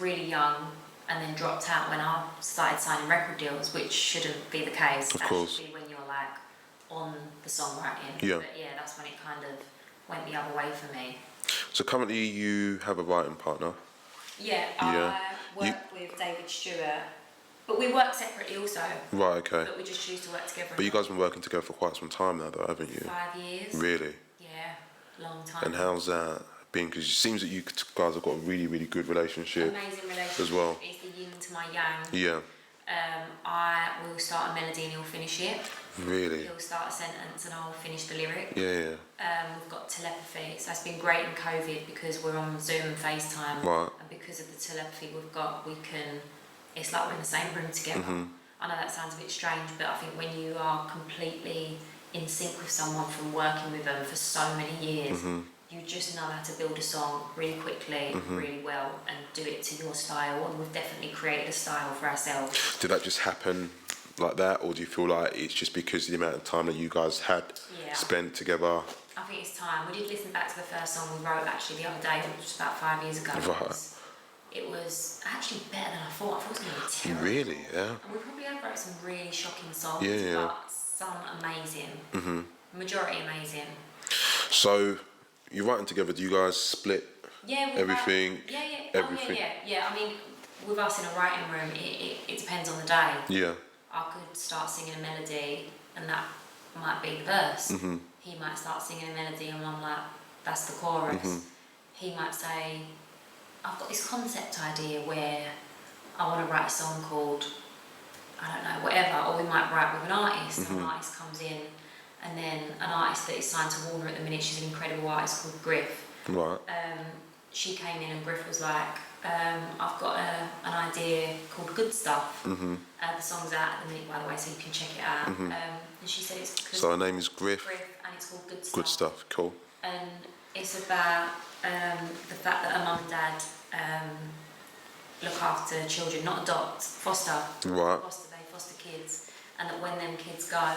really young and then dropped out when I started signing record deals, which shouldn't be the case. That should be when you're like on the songwriting. But that's when it kind of went the other way for me. So currently you have a writing partner? I work with David Stewart, but we work separately also. Right, okay. But we just choose to work together. But you guys have been working together for quite some time now though, haven't you? 5 years. Really? Long time. And how's that been? Because it seems that you guys have got a really, really good relationship. Amazing relationship. As well. It's the yin to my yang. I will start a melody and he'll finish it. Really? He'll start a sentence and I'll finish the lyric. We've got telepathy, so it's been great in COVID because we're on Zoom and FaceTime. Right. And because of the telepathy we've got, it's like we're in the same room together. I know that sounds a bit strange, but I think when you are completely in sync with someone from working with them for so many years, you just know how to build a song really quickly, really well, and do it to your style. And we've definitely created a style for ourselves. Did that just happen like that, or do you feel like it's just because of the amount of time that you guys had spent together? I think it's time. We did listen back to the first song we wrote actually the other day, which was about 5 years ago. Right. It was actually better than I thought. I thought it was going to be terrible. Really, yeah. And we probably have wrote some really shocking songs, but some amazing. Majority amazing. So, you're writing together, do you guys split everything? Everything? I mean, with us in a writing room, it depends on the day. Yeah. I could start singing a melody and that might be the verse. He might start singing a melody and I'm like, that's the chorus. He might say, I've got this concept idea where I want to write a song called, I don't know, whatever, or we might write with an artist. An artist comes in, and then an artist that is signed to Warner at the minute, she's an incredible artist called Griff. Right. She came in and Griff was like, I've got an idea called Good Stuff. The song's out at the minute, by the way, so you can check it out. And she said it's because... So her name is Griff? Griff, and it's called Good Stuff. Good Stuff, cool. And it's about the fact that her mum and dad look after children, not adopt, foster. Right. They foster kids. And that when them kids go,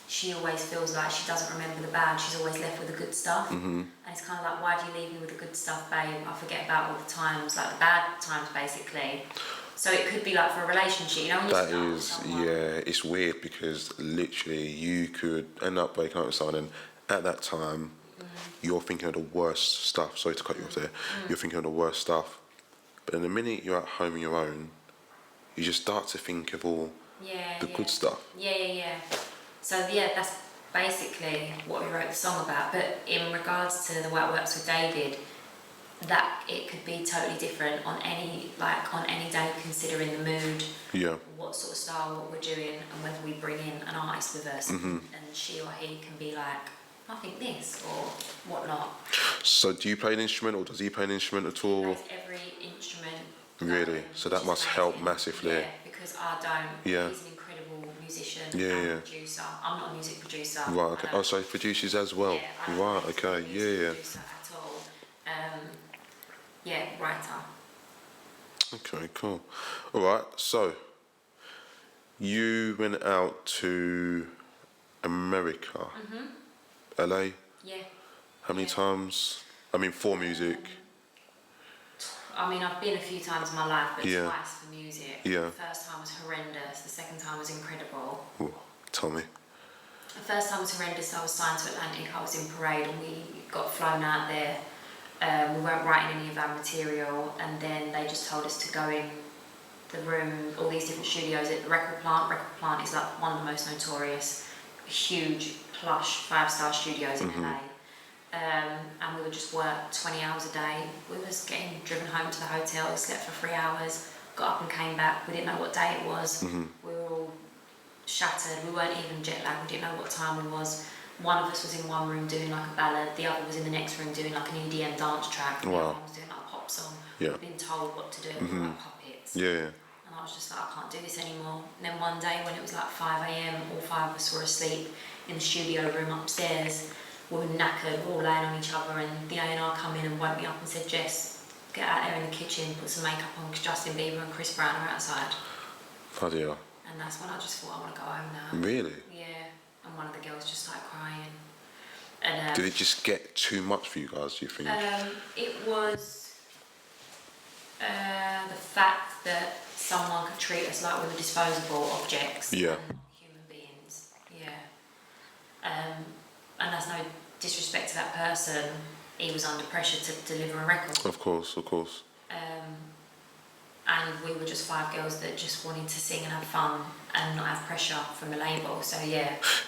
she always feels like she doesn't remember the bad, she's always left with the good stuff. And it's kind of like, why do you leave me with the good stuff, babe? I forget about all the times, like the bad times, basically. So it could be like for a relationship, you know? When that is, it's weird because literally you could end up waking up with someone and at that time, you're thinking of the worst stuff. Sorry to cut you off there. You're thinking of the worst stuff. But in the minute you're at home on your own, you just start to think of all the good stuff. So that's basically what we wrote the song about. But in regards to the way it works with David, that it could be totally different on any day, considering the mood, what sort of style, what we're doing, and whether we bring in an artist with us, and she or he can be like, I think this or whatnot. So do you play an instrument, or does he play an instrument at all? He plays every instrument. Really? So that must help massively. Yeah, because I don't. Yeah. He's an incredible musician and producer. I'm not a music producer. Right, okay. Oh, so he produces as well? Yeah, right, okay, producer at all. Writer. Okay, cool. All right, so you went out to America, LA? Yeah. How many times? I mean, for music? I mean, I've been a few times in my life, but twice for music. Yeah. The first time was horrendous, the second time was incredible. Ooh, tell me. The first time was horrendous. I was signed to Atlantic, I was in Parade, and we got flown out there. We weren't writing any of our material, and then they just told us to go in the room, all these different studios at the Record Plant. Record Plant is like one of the most notorious, huge, plush, 5-star studios in LA. And we would just work 20 hours a day. We was getting driven home to the hotel, slept for 3 hours, got up and came back. We didn't know what day it was. We were all shattered. We weren't even jet lagged. We didn't know what time it was. One of us was in one room doing like a ballad, the other was in the next room doing like an EDM dance track, the other one was doing like a pop song. We'd been told what to do, like puppets. And I was just like, I can't do this anymore. And then one day when it was like 5 a.m, all 5 of us were asleep in the studio room upstairs. We were knackered, we were all laying on each other, and the A&R come in and woke me up and said, Jess, get out there in the kitchen, put some makeup on, because Justin Bieber and Chris Brown are outside. Bloody hell. And that's when I just thought, I want to go home now. Really? Yeah. And one of the girls just started crying. And did it just get too much for you guys, do you think? It was the fact that someone could treat us like we were disposable objects and not human beings. And that's no disrespect to that person. He was under pressure to deliver a record. Of course. And we were just 5 girls that just wanted to sing and have fun and not have pressure from the label, so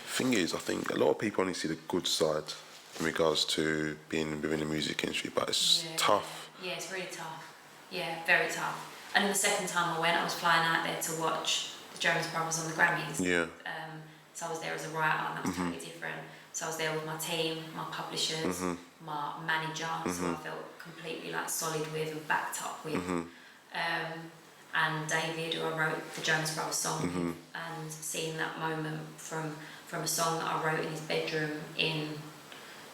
Thing is, I think a lot of people only see the good side in regards to being within the music industry, but it's tough. Yeah, it's really tough. Yeah, very tough. And then the second time I went, I was flying out there to watch the Jonas Brothers on the Grammys. Yeah. So I was there as a writer, and that was totally different. So I was there with my team, my publishers, my manager, so I felt completely like solid with and backed up with. and David, who I wrote the Jonas Brothers song, and seeing that moment from a song that I wrote in his bedroom in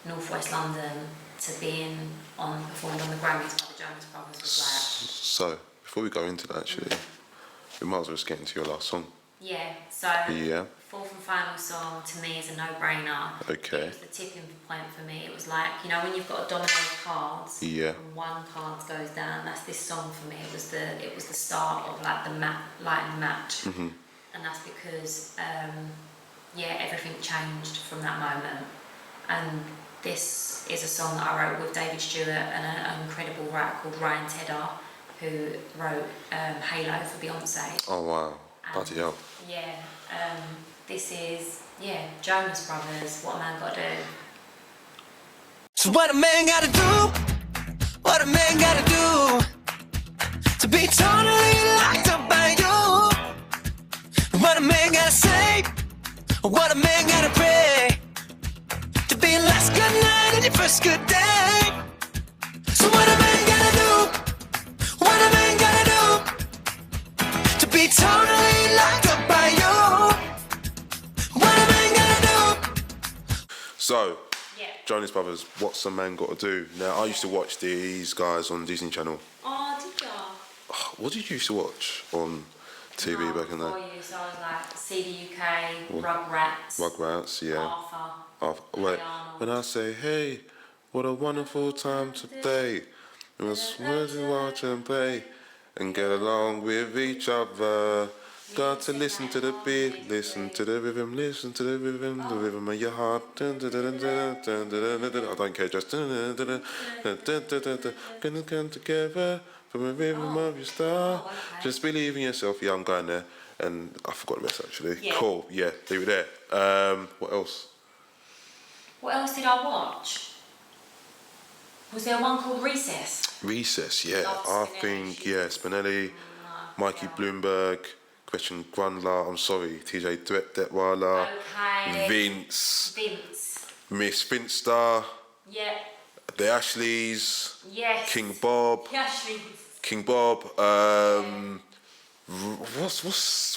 northwest London to being performed on the Grammys by the Jonas Brothers was like... So, before we go into that actually, we might as well just get into your last song. Yeah, so fourth and final song to me is a no-brainer. Okay. It was the tipping point for me. It was like, you know, when you've got a domino of cards, and one card goes down, that's this song for me. It was the start of like the lighting match. And that's because everything changed from that moment. And this is a song that I wrote with David Stewart and an incredible writer called Ryan Tedder, who wrote Halo for Beyonce. Oh wow, bloody hell. Yeah, this is, Jonas Brothers, What a Man Gotta Do. So what a man gotta do, what a man gotta do, to be totally locked up by you. What a man gotta say, what a man gotta pray, to be your last good night and your first good day. So what a man gotta do, what a man gotta do, to be totally locked up by you. What a man gotta do. So, Jonas Brothers, What's a Man Got to Do? Now, I used to watch these guys on Disney Channel. Oh, did ya? What did you used to watch on TV back in the day? So I was like CDUK, Rugrats. Rugrats, yeah. Arthur. Wait, when I say, hey, what a wonderful time today. It was worth to watch and play and get along with each other. Got to listen to the beat, listen to the rhythm, the rhythm of your heart. I don't care, just gonna come together from a rhythm of your star. Just believe in yourself. Yeah, I'm going there. And I forgot the rest actually. Yeah. Cool, yeah, leave it there. What else? What else did I watch? Was there one called Recess? Recess, yeah. Love I Spinelli. think, Spinelli, Mikey Bloomberg, Gretchen Grundler, I'm sorry, TJ Detweiler, Okay. Vince, Miss Finster, Yeah. the Ashleys, Yes. King Bob, what's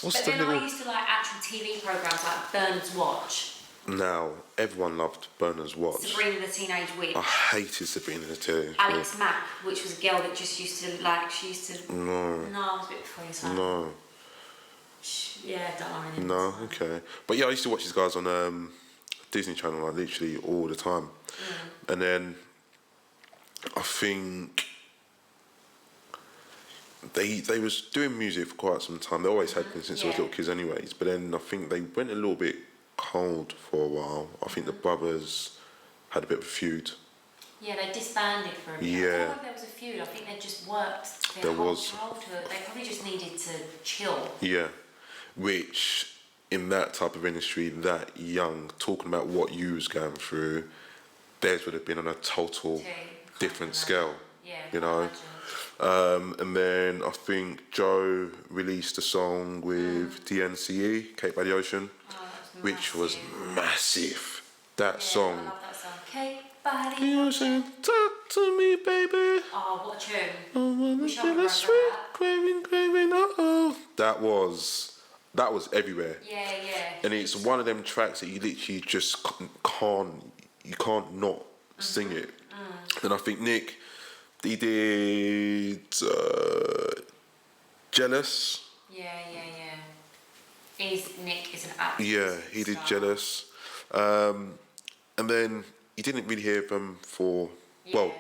But the then little... I used to like actual TV programs like Bernard's Watch, Now, everyone loved Bernard's Watch. Sabrina the Teenage Witch, I hated Sabrina the Teenage Witch. Alex Mack, which was a girl that just used to like, she used to... No, I was a bit before your time. No. Yeah, don't worry. No, okay. But yeah, I used to watch these guys on Disney Channel like literally all the time. And then I think they was doing music for quite some time. They always had been since they was little kids anyways. But then I think they went a little bit cold for a while. I think the brothers had a bit of a feud. Yeah, they disbanded for a bit. Yeah. I don't know if there was a feud. I think they just worked their whole childhood. They probably just needed to chill. Yeah. Which, in that type of industry, that young, talking about what you was going through, theirs would have been on a total different scale. Yeah, you know. And then I think Joe released a song with DNCE, Cape by the Ocean, which was massive. That song. I love that song. Cape by the The ocean, talk to me, baby. Oh, what a tune. I wanna Wish I feel could a sweet remember craving, oh. That was everywhere. Yeah. And it's one of them tracks that you literally just can't not sing it. And I think Nick, he did Jealous. Yeah. Nick is an absolute Yeah, he did star. Jealous. And then you didn't really hear them for, well,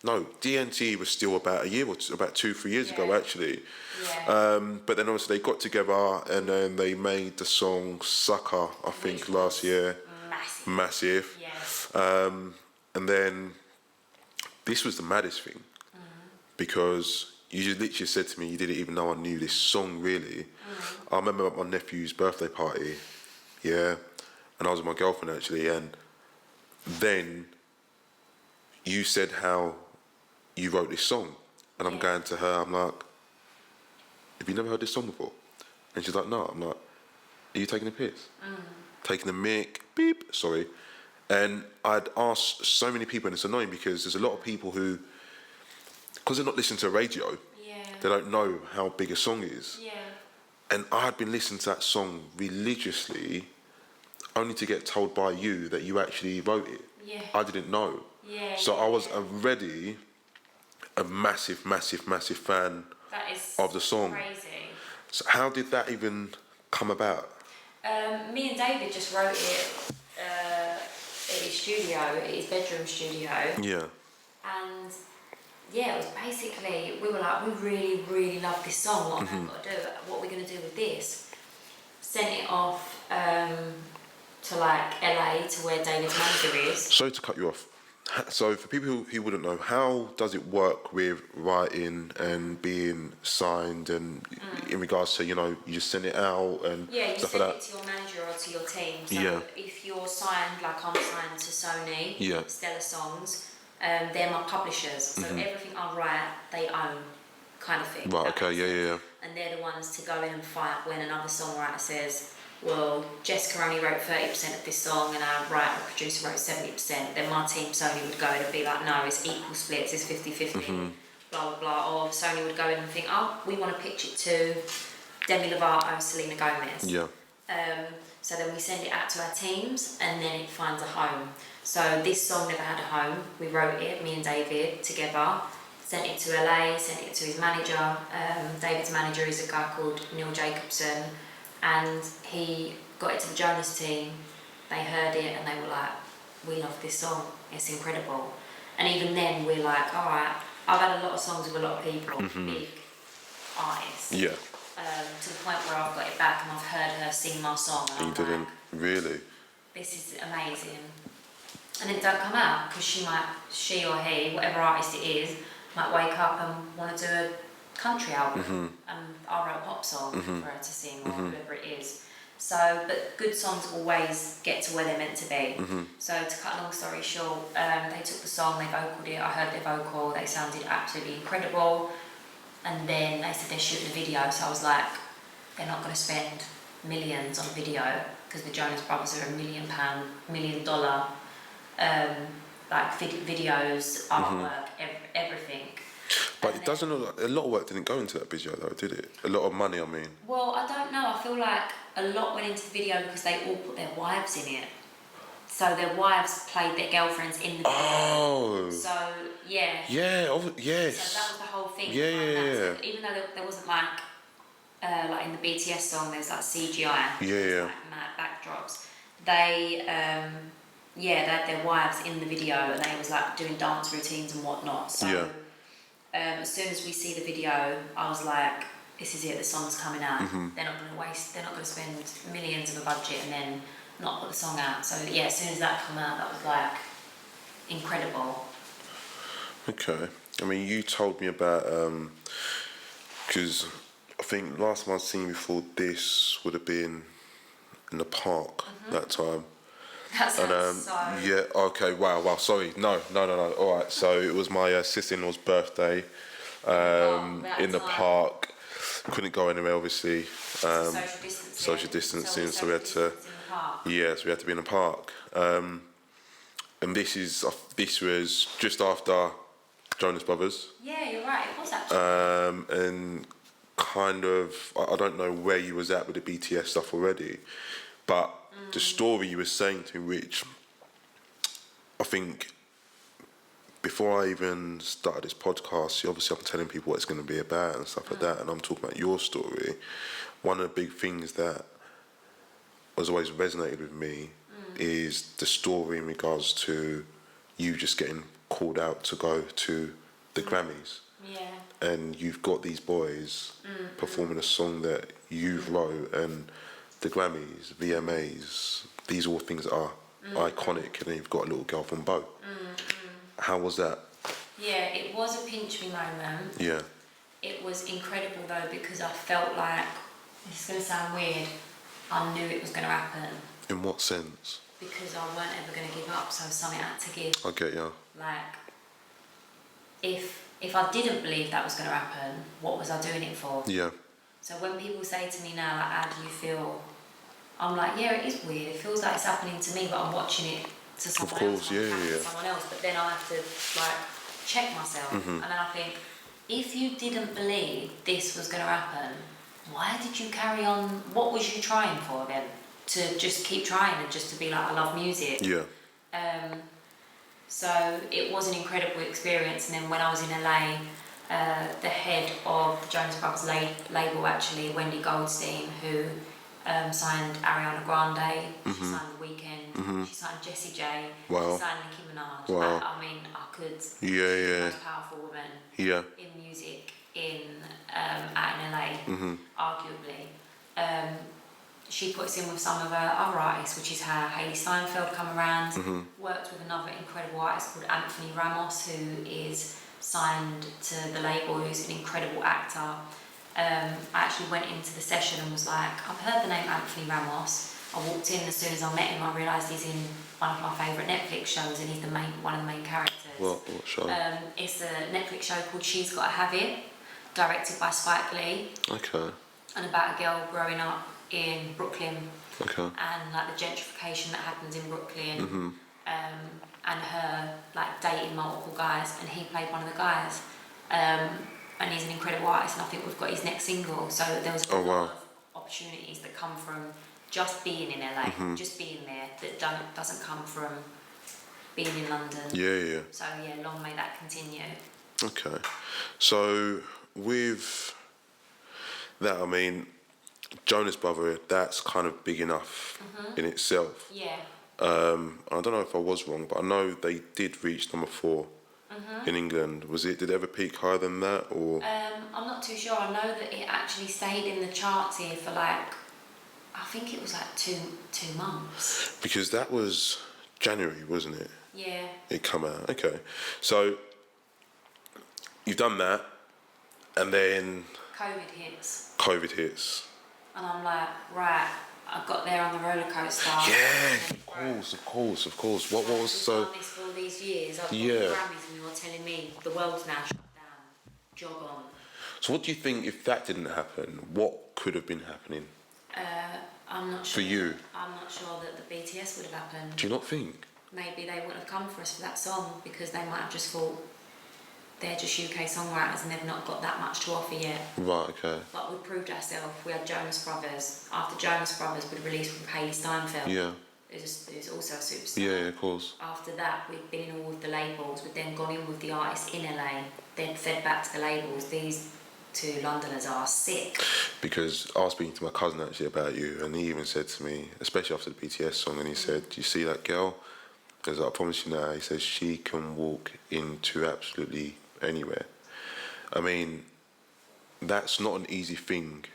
no, DNT was still about a year or two, about 2-3 years ago actually. Yeah. But then obviously they got together and then they made the song Sucker, I think, last year. Massive. Yes. And then this was the maddest thing because you just literally said to me you didn't even know I knew this song really. I remember at my nephew's birthday party, and I was with my girlfriend actually, and then you said how you wrote this song, and I'm going to her, I'm like, have you never heard this song before? And she's like, no. I'm like, are you taking a piss? Taking a mic, beep, sorry. And I'd asked so many people, and it's annoying because there's a lot of people who, because they're not listening to radio, They don't know how big a song is. Yeah. And I had been listening to that song religiously, only to get told by you that you actually wrote it. Yeah. I didn't know. Yeah. So I was already a massive fan that is of the song. Crazy. So how did that even come about? Me and David just wrote it at his studio, at his bedroom studio. Yeah. And yeah, it was basically, we were like, we really, really love this song. What have we got to do? What are we going to do with this? Sent it off to like LA, to where David's manager is. Sorry to cut you off. So for people who wouldn't know, how does it work with writing and being signed, and in regards to, you know, you just send it out and yeah, you stuff send like it to your manager or to your team. So Yeah. if you're signed, like I'm signed to Sony, Yeah. Stellar Songs, they're my publishers. So everything I write, they own, kind of thing. Right, That okay, makes yeah, sense. yeah, yeah. And they're the ones to go in and fight when another songwriter says, well, Jessica only wrote 30% of this song and our writer and producer wrote 70%. Then my team, Sony, would go in and be like, no, it's equal splits, it's 50-50, blah, blah, blah. Or Sony would go in and think, oh, we want to pitch it to Demi Lovato, Selena Gomez. Yeah. So then we send it out to our teams and then it finds a home. So this song never had a home. We wrote it, me and David, together. Sent it to LA, sent it to his manager. David's manager is a guy called Neil Jacobson. And he got it to the Jonas team. They heard it and they were like, we love this song, it's incredible. And even then we're like, all right, I've had a lot of songs with a lot of people, big artists. Yeah. To the point where I've got it back and I've heard her sing my song and You I'm didn't like, really? this is amazing. And then it don't come out because she or he, whatever artist it is, might wake up and want to do a country album and I wrote a pop song for her to sing or whoever it is. So, but good songs always get to where they're meant to be. So to cut a long story short, they took the song, they vocaled it, I heard their vocal, they sounded absolutely incredible. And then they said they're shooting a video, so I was like, they're not going to spend millions on a video because the Jonas Brothers are $1 million like videos, artwork, everything. But it doesn't look like, a lot of work didn't go into that video though, did it? A lot of money, I mean. Well, I don't know. I feel like a lot went into the video because they all put their wives in it. So their wives played their girlfriends in the video. Oh. So, yeah. Yeah, yes. So that was the whole thing. Yeah, yeah, yeah. So even though there wasn't like in the BTS song, there's like CGI. Yeah. Like mad backdrops. They, they had their wives in the video and they was like doing dance routines and whatnot. So, Yeah. As soon as we see the video, I was like, this is it, the song's coming out. They're not going to spend millions of a budget and then not put the song out. So yeah, as soon as that came out, that was like incredible. Okay. I mean, you told me about, because I think last time I'd seen you before this would have been in the park that time. That sounds Yeah, okay, wow, sorry. No. All right, so it was my sister-in-law's birthday in the park. Couldn't go anywhere, obviously. Social distancing, so we had to. Yes, we had to be in the park. And this was just after Jonas Brothers. Yeah, you're right. It was actually. And kind of, I don't know where you was at with the BTS stuff already, but the story you were saying to me, which I think before I even started this podcast, obviously I'm telling people what it's going to be about and stuff like that, and I'm talking about your story. One of the big things that has always resonated with me is the story in regards to you just getting called out to go to the Grammys. Yeah. And you've got these boys performing a song that you've wrote, and the Grammys, VMAs, these all things are iconic, and then you've got a little girl from Bo. How was that? Yeah, it was a pinch me moment. Yeah. It was incredible though because I felt like, it's going to sound weird, I knew it was going to happen. In what sense? Because I weren't ever going to give up, so something I had to give. I get you. Like, if I didn't believe that was going to happen, what was I doing it for? Yeah. So when people say to me now, like, how do you feel? I'm like, yeah, it is weird. It feels like it's happening to me, but I'm watching it to someone else. Yeah. Someone else, but then I have to like check myself, and then I think if you didn't believe this was going to happen, why did you carry on? What was you trying for then? To just keep trying and just to be like, I love music. Yeah. So it was an incredible experience. And then when I was in LA, the head of the Jonas Brothers label, actually, Wendy Goldstein, who signed Ariana Grande, she signed The Weeknd, she signed Jessie J, she signed Nicki Minaj. Wow. I mean, I could. Yeah. She's the most powerful woman in music out in LA, arguably. She puts in with some of her other artists, which is how Hailey Steinfeld come around. Worked with another incredible artist called Anthony Ramos, who is signed to the label, who's an incredible actor. I actually went into the session and was like, I've heard the name Anthony Ramos. I walked in, as soon as I met him, I realised he's in one of my favourite Netflix shows, and he's one of the main characters. What show? It's a Netflix show called She's Gotta Have It, directed by Spike Lee. Okay. And about a girl growing up in Brooklyn. Okay. And like the gentrification that happens in Brooklyn. And her like dating multiple guys, and he played one of the guys. And he's an incredible artist, and I think we've got his next single. So there was a lot of opportunities that come from just being in LA, just being there, that doesn't come from being in London. Yeah. So yeah, long may that continue. Okay. So with that, I mean, Jonas Brothers, that's kind of big enough in itself. Yeah. I don't know if I was wrong, but I know they did reach number 4 in England. Did it ever peak higher than that, or? I'm not too sure. I know that it actually stayed in the charts here for like, I think it was like two months. Because that was January, wasn't it? Yeah. It come out. Okay. So you've done that, and then COVID hits. And I'm like, right, I got there on the roller coaster. Yeah, of course. What was so? I've done this for all these years. I've got the Grammys, and you're telling me the world's now shut down. Jog on. So what do you think, if that didn't happen, what could have been happening? I'm not sure. For you? I'm not sure that the BTS would have happened. Do you not think? Maybe they wouldn't have come for us for that song, because they might have just thought they're just UK songwriters and they've not got that much to offer yet. Right, okay. But we proved ourselves. We had Jonas Brothers. After Jonas Brothers, we'd released with Hailey Steinfeld. Yeah. Who's also a superstar. Yeah, of course. After that, we'd been in all of the labels. We'd then gone in with the artists in LA, then fed back to the labels. These two Londoners are sick. Because I was speaking to my cousin actually about you, and he even said to me, especially after the BTS song, and he said, "Do you see that girl?" Because I promise you now, he says she can walk into absolutely anywhere. I mean, that's not an easy thing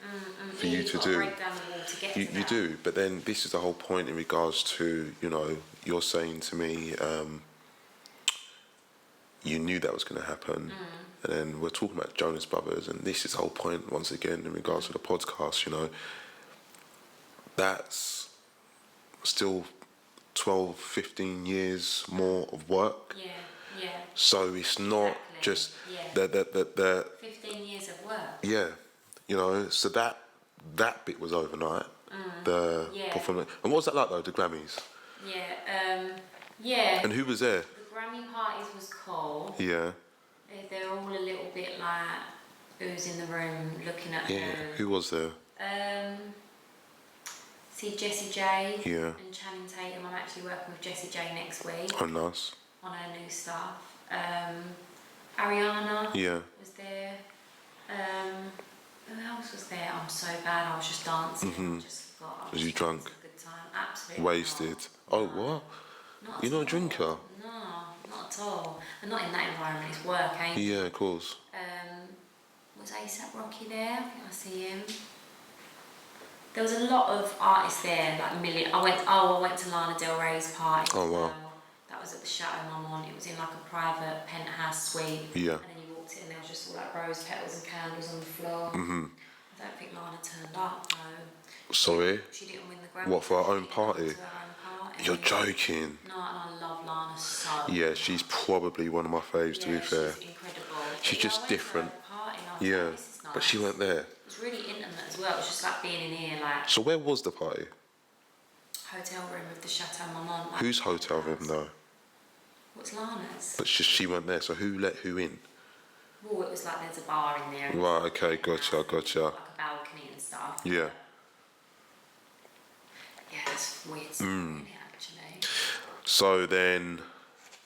for you to do. Break down the wall to get you do, but then this is the whole point in regards to, you're saying to me, you knew that was going to happen. And then we're talking about Jonas Brothers, and this is the whole point once again in regards to the podcast, that's still 12, 15 years more of work. Yeah. So it's not just the 15 years of work. Yeah, so that bit was overnight. The performance. And what was that like though? The Grammys. Yeah. And who was there? The Grammy parties was cool. Yeah. They're all a little bit like who's in the room looking at Who was there? See Jessie J and Channing Tatum. I'm actually working with Jessie J next week. Oh, nice. On her new stuff. Ariana was there. Who else was there? I'm so bad. I was just dancing. I just forgot. Was you drunk? It was a good time. Absolutely. Wasted. Not. Oh, what? Not You're not a drinker? No, not at all. And not in that environment. It's work, ain't it? Yeah, of course. Was A$AP Rocky there? I think I see him. There was a lot of artists there, like a million. I went to Lana Del Rey's party. Oh, wow. That was at the Chateau Marmont. It was in like a private penthouse suite. Yeah. And then you walked in, there was just all like rose petals and candles on the floor. I don't think Lana turned up, no. Sorry? She didn't win the Grammy. What, for her own She party? went to her own party. You're joking. No, and I love Lana so. Yeah, she's probably one of my faves, to be fair. She's incredible. She's But just I went different. To her party and I was like, this is nice. But she went there. It was really intimate as well. It was just like being in here, like So where was the party? hotel room with the Chateau Marmont. Like, Whose hotel room though? What's Lana's? But she went there, so who let who in? Well, it was like there's a bar in there. Right, okay, gotcha. Like a balcony and stuff. Yeah. Yeah, it's weird stuff, isn't it, actually? So then,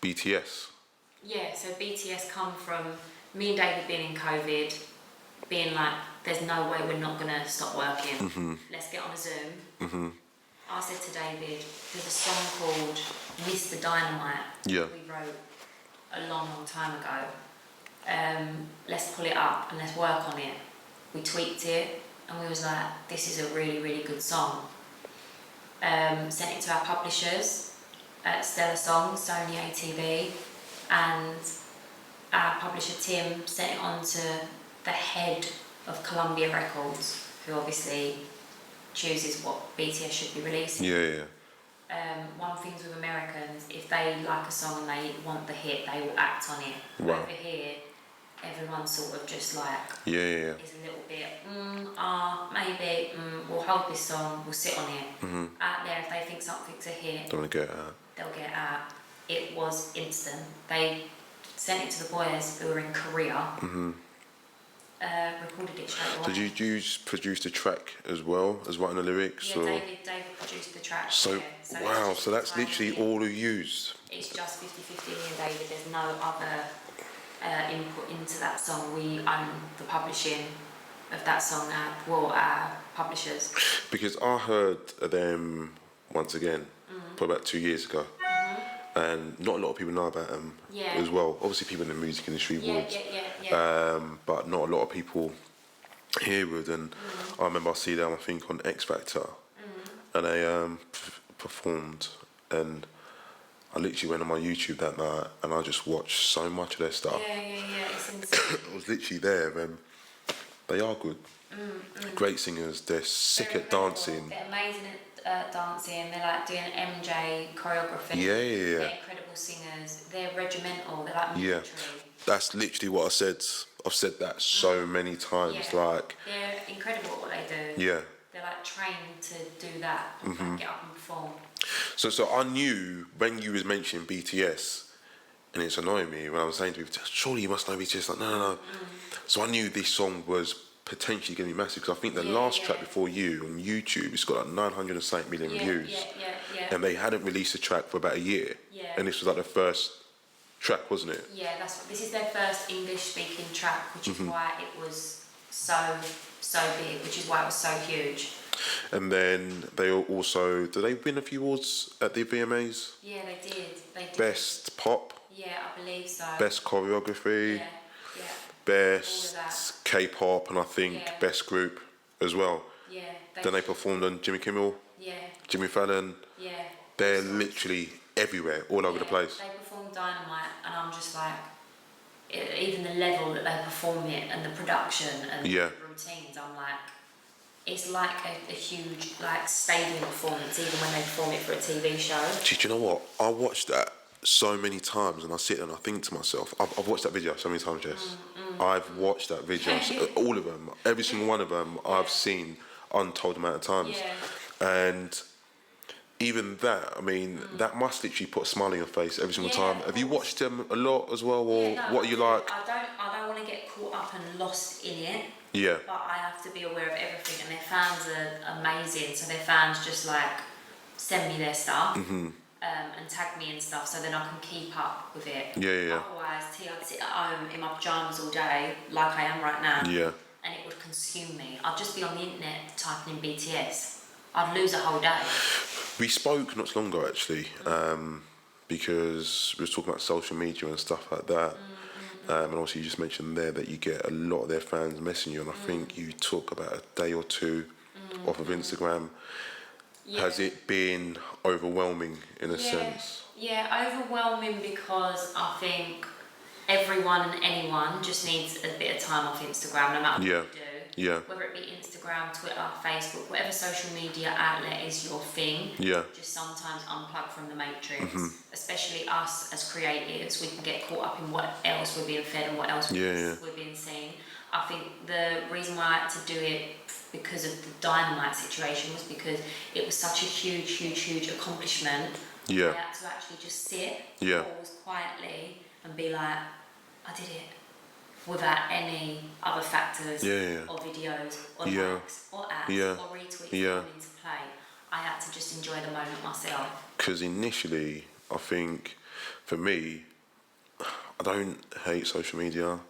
BTS. Yeah, so BTS come from me and David being in COVID, being like, there's no way we're not going to stop working. Let's get on a Zoom. I said to David, there's a song called Mr. Dynamite Yeah. we wrote a long, long time ago. Let's pull it up and let's work on it. We tweaked it and we was like, this is a really, really good song. Sent it to our publishers at Stella Songs, Sony ATV, and our publisher Tim sent it on to the head of Columbia Records, who obviously chooses what BTS should be releasing. Yeah. One thing's with Americans, if they like a song and they want the hit, they will act on it. Wow. Over here, everyone's sort of just like, Yeah. is a little bit, maybe, we'll hold this song, we'll sit on it. Out there, if they think something's a hit, Don't want to get it out. they'll get it out. It was instant. They sent it to the boys who were in Korea, recorded it straight away. Did you produce the track as well as writing the lyrics? Yeah, or? David produced the track. So, yeah. So wow, it's so that's just literally tiny. all you used? It's just 50-50 me and David. There's no other input into that song. We own the publishing of that song, our publishers. Because I heard them once again, probably about 2 years ago. And not a lot of people know about them as well. Obviously people in the music industry would. But not a lot of people here would. And I remember I see them, I think, on X Factor. And they performed. And I literally went on my YouTube that night and I just watched so much of their stuff. It's insane. I was literally there and they are good. Great singers, they're sick at dancing. They're amazing at dancing. They're like doing MJ choreography. Yeah. They're incredible singers. They're regimental. They're like military. That's literally what I said. I've said that so many times. Like, they're incredible at what they do. yeah. They're like trained to do that. Like, get up and perform. So I knew when you was mentioning BTS, and it's annoying me when I was saying to people, surely you must know BTS. Like, no. So I knew this song was potentially going to be massive because I think the last track before you on YouTube, it's got like 900 million views. Yeah. And they hadn't released a track for about a year. Yeah. And this was like the first track, wasn't it? Yeah, this is their first English-speaking track, which is why it was so big, which is why it was so huge. And then they also, did they win a few awards at the VMAs? Yeah, they did. Best pop? Yeah, I believe so. Best choreography? Yeah. Best All of K-pop, and I think best group as well. Yeah. Then they performed on Jimmy Kimmel, Jimmy Fallon. Yeah. They're literally everywhere, all over the place. They perform Dynamite, and I'm just like, even the level that they perform it, and the production, and the routines, I'm like, it's like a huge like stadium performance, even when they perform it for a TV show. Do you know what? I watched that so many times, and I sit and I think to myself, I've watched that video so many times, Jess. I've watched that video, all of them, every single one of them I've seen untold amount of times. And even that, I mean, that must literally put a smile on your face every single time. Have you watched them a lot as well, or what are you like? I don't want to get caught up and lost in it. Yeah. But I have to be aware of everything, and their fans are amazing. So their fans just like send me their stuff. And tag me and stuff, so then I can keep up with it. Otherwise, I'd sit at home in my pyjamas all day, like I am right now. And it would consume me. I'd just be on the internet typing in BTS. I'd lose a whole day. We spoke not too long ago actually, because we were talking about social media and stuff like that. And also you just mentioned there that you get a lot of their fans messaging you, and I think you took about a day or two off of Instagram. Has it been overwhelming in a sense? Yeah, overwhelming because I think everyone and anyone just needs a bit of time off Instagram, no matter what you do. Whether it be Instagram, Twitter, Facebook, whatever social media outlet is your thing. Just sometimes unplug from the matrix. Especially us as creatives, we can get caught up in what else we're being fed and what else we're being seen. I think the reason why I had to do it because of the Dynamite situation was because it was such a huge accomplishment. I had to actually just sit, pause quietly and be like, I did it. without any other factors Yeah. or videos or Yeah. likes or ads Yeah. or retweets Yeah. coming into play. I had to just enjoy the moment myself. Because initially, I think, for me, I don't hate social media.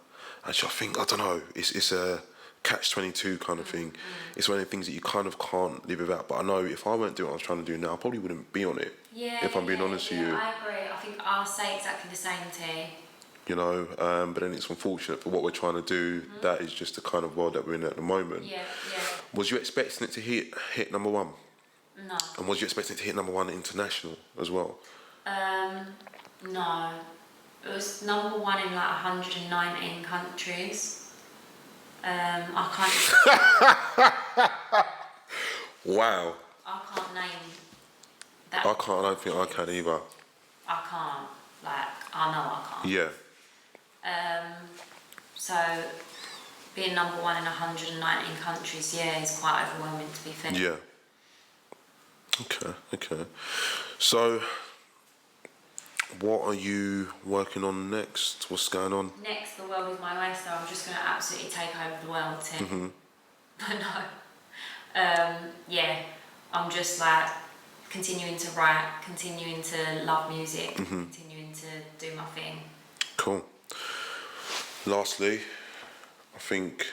Actually, I don't know, it's a catch-22 kind of thing. It's one of the things that you kind of can't live without. But I know if I weren't doing what I was trying to do now, I probably wouldn't be on it. Yeah, if I'm being honest with you. I agree. I think I'll say exactly the same T. You know, but then it's unfortunate for what we're trying to do. That is just the kind of world that we're in at the moment. Yeah. Was you expecting it to hit number one? No. And was you expecting it to hit number one international as well? No. It was number one in like 119 countries. I Wow. can't name that. I don't think I can either. I can't. Like, I know I can't. Yeah. So, being number one in 119 countries, is quite overwhelming, to be fair. Yeah. Okay. So, what are you working on next? What's going on? Next, the world is my oyster. I'm just going to absolutely take over the world, Tim. But no. I'm just like continuing to write, continuing to love music, continuing to do my thing. Cool. Lastly, I think,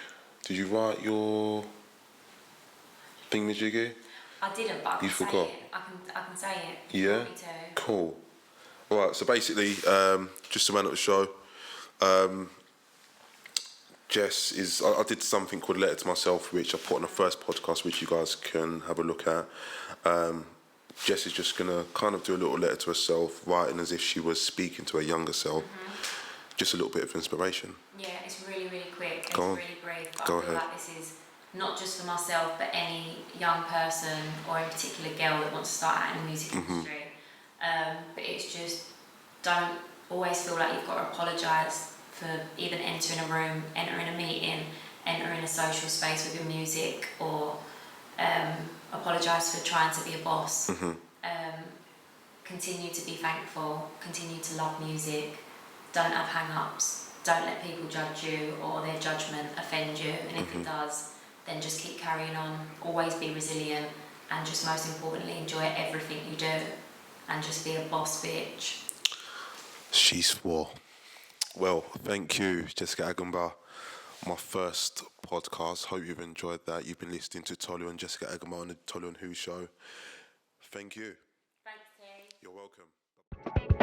did you write your thingamajiggy? I didn't, but I can You say forgot? it. I can say it. If you Yeah? want me to. Cool. All right, so basically, just to round up the show, Jess is... I did something called Letter to Myself, which I put on the first podcast, which you guys can have a look at. Jess is just going to kind of do a little letter to herself, writing as if she was speaking to her younger self. Just a little bit of inspiration. Yeah, it's really, really quick. It's Go on. really brief. But Go I feel ahead. like this is not just for myself, but any young person or in particular girl that wants to start out in the music industry. But it's just, don't always feel like you've got to apologise for even entering a room, entering a meeting, entering a social space with your music, or apologise for trying to be a boss. Continue to be thankful, continue to love music, don't have hang-ups, don't let people judge you or their judgment offend you, and if it does, then just keep carrying on, always be resilient, and just most importantly enjoy everything you do, and just be a boss bitch. She swore. Well, thank you, Jessica Agombar. My first podcast. Hope you've enjoyed that. You've been listening to Tolu and Jessica Agombar on the Tolu&WHO show. Thank you. Thanks, Terry. You're welcome.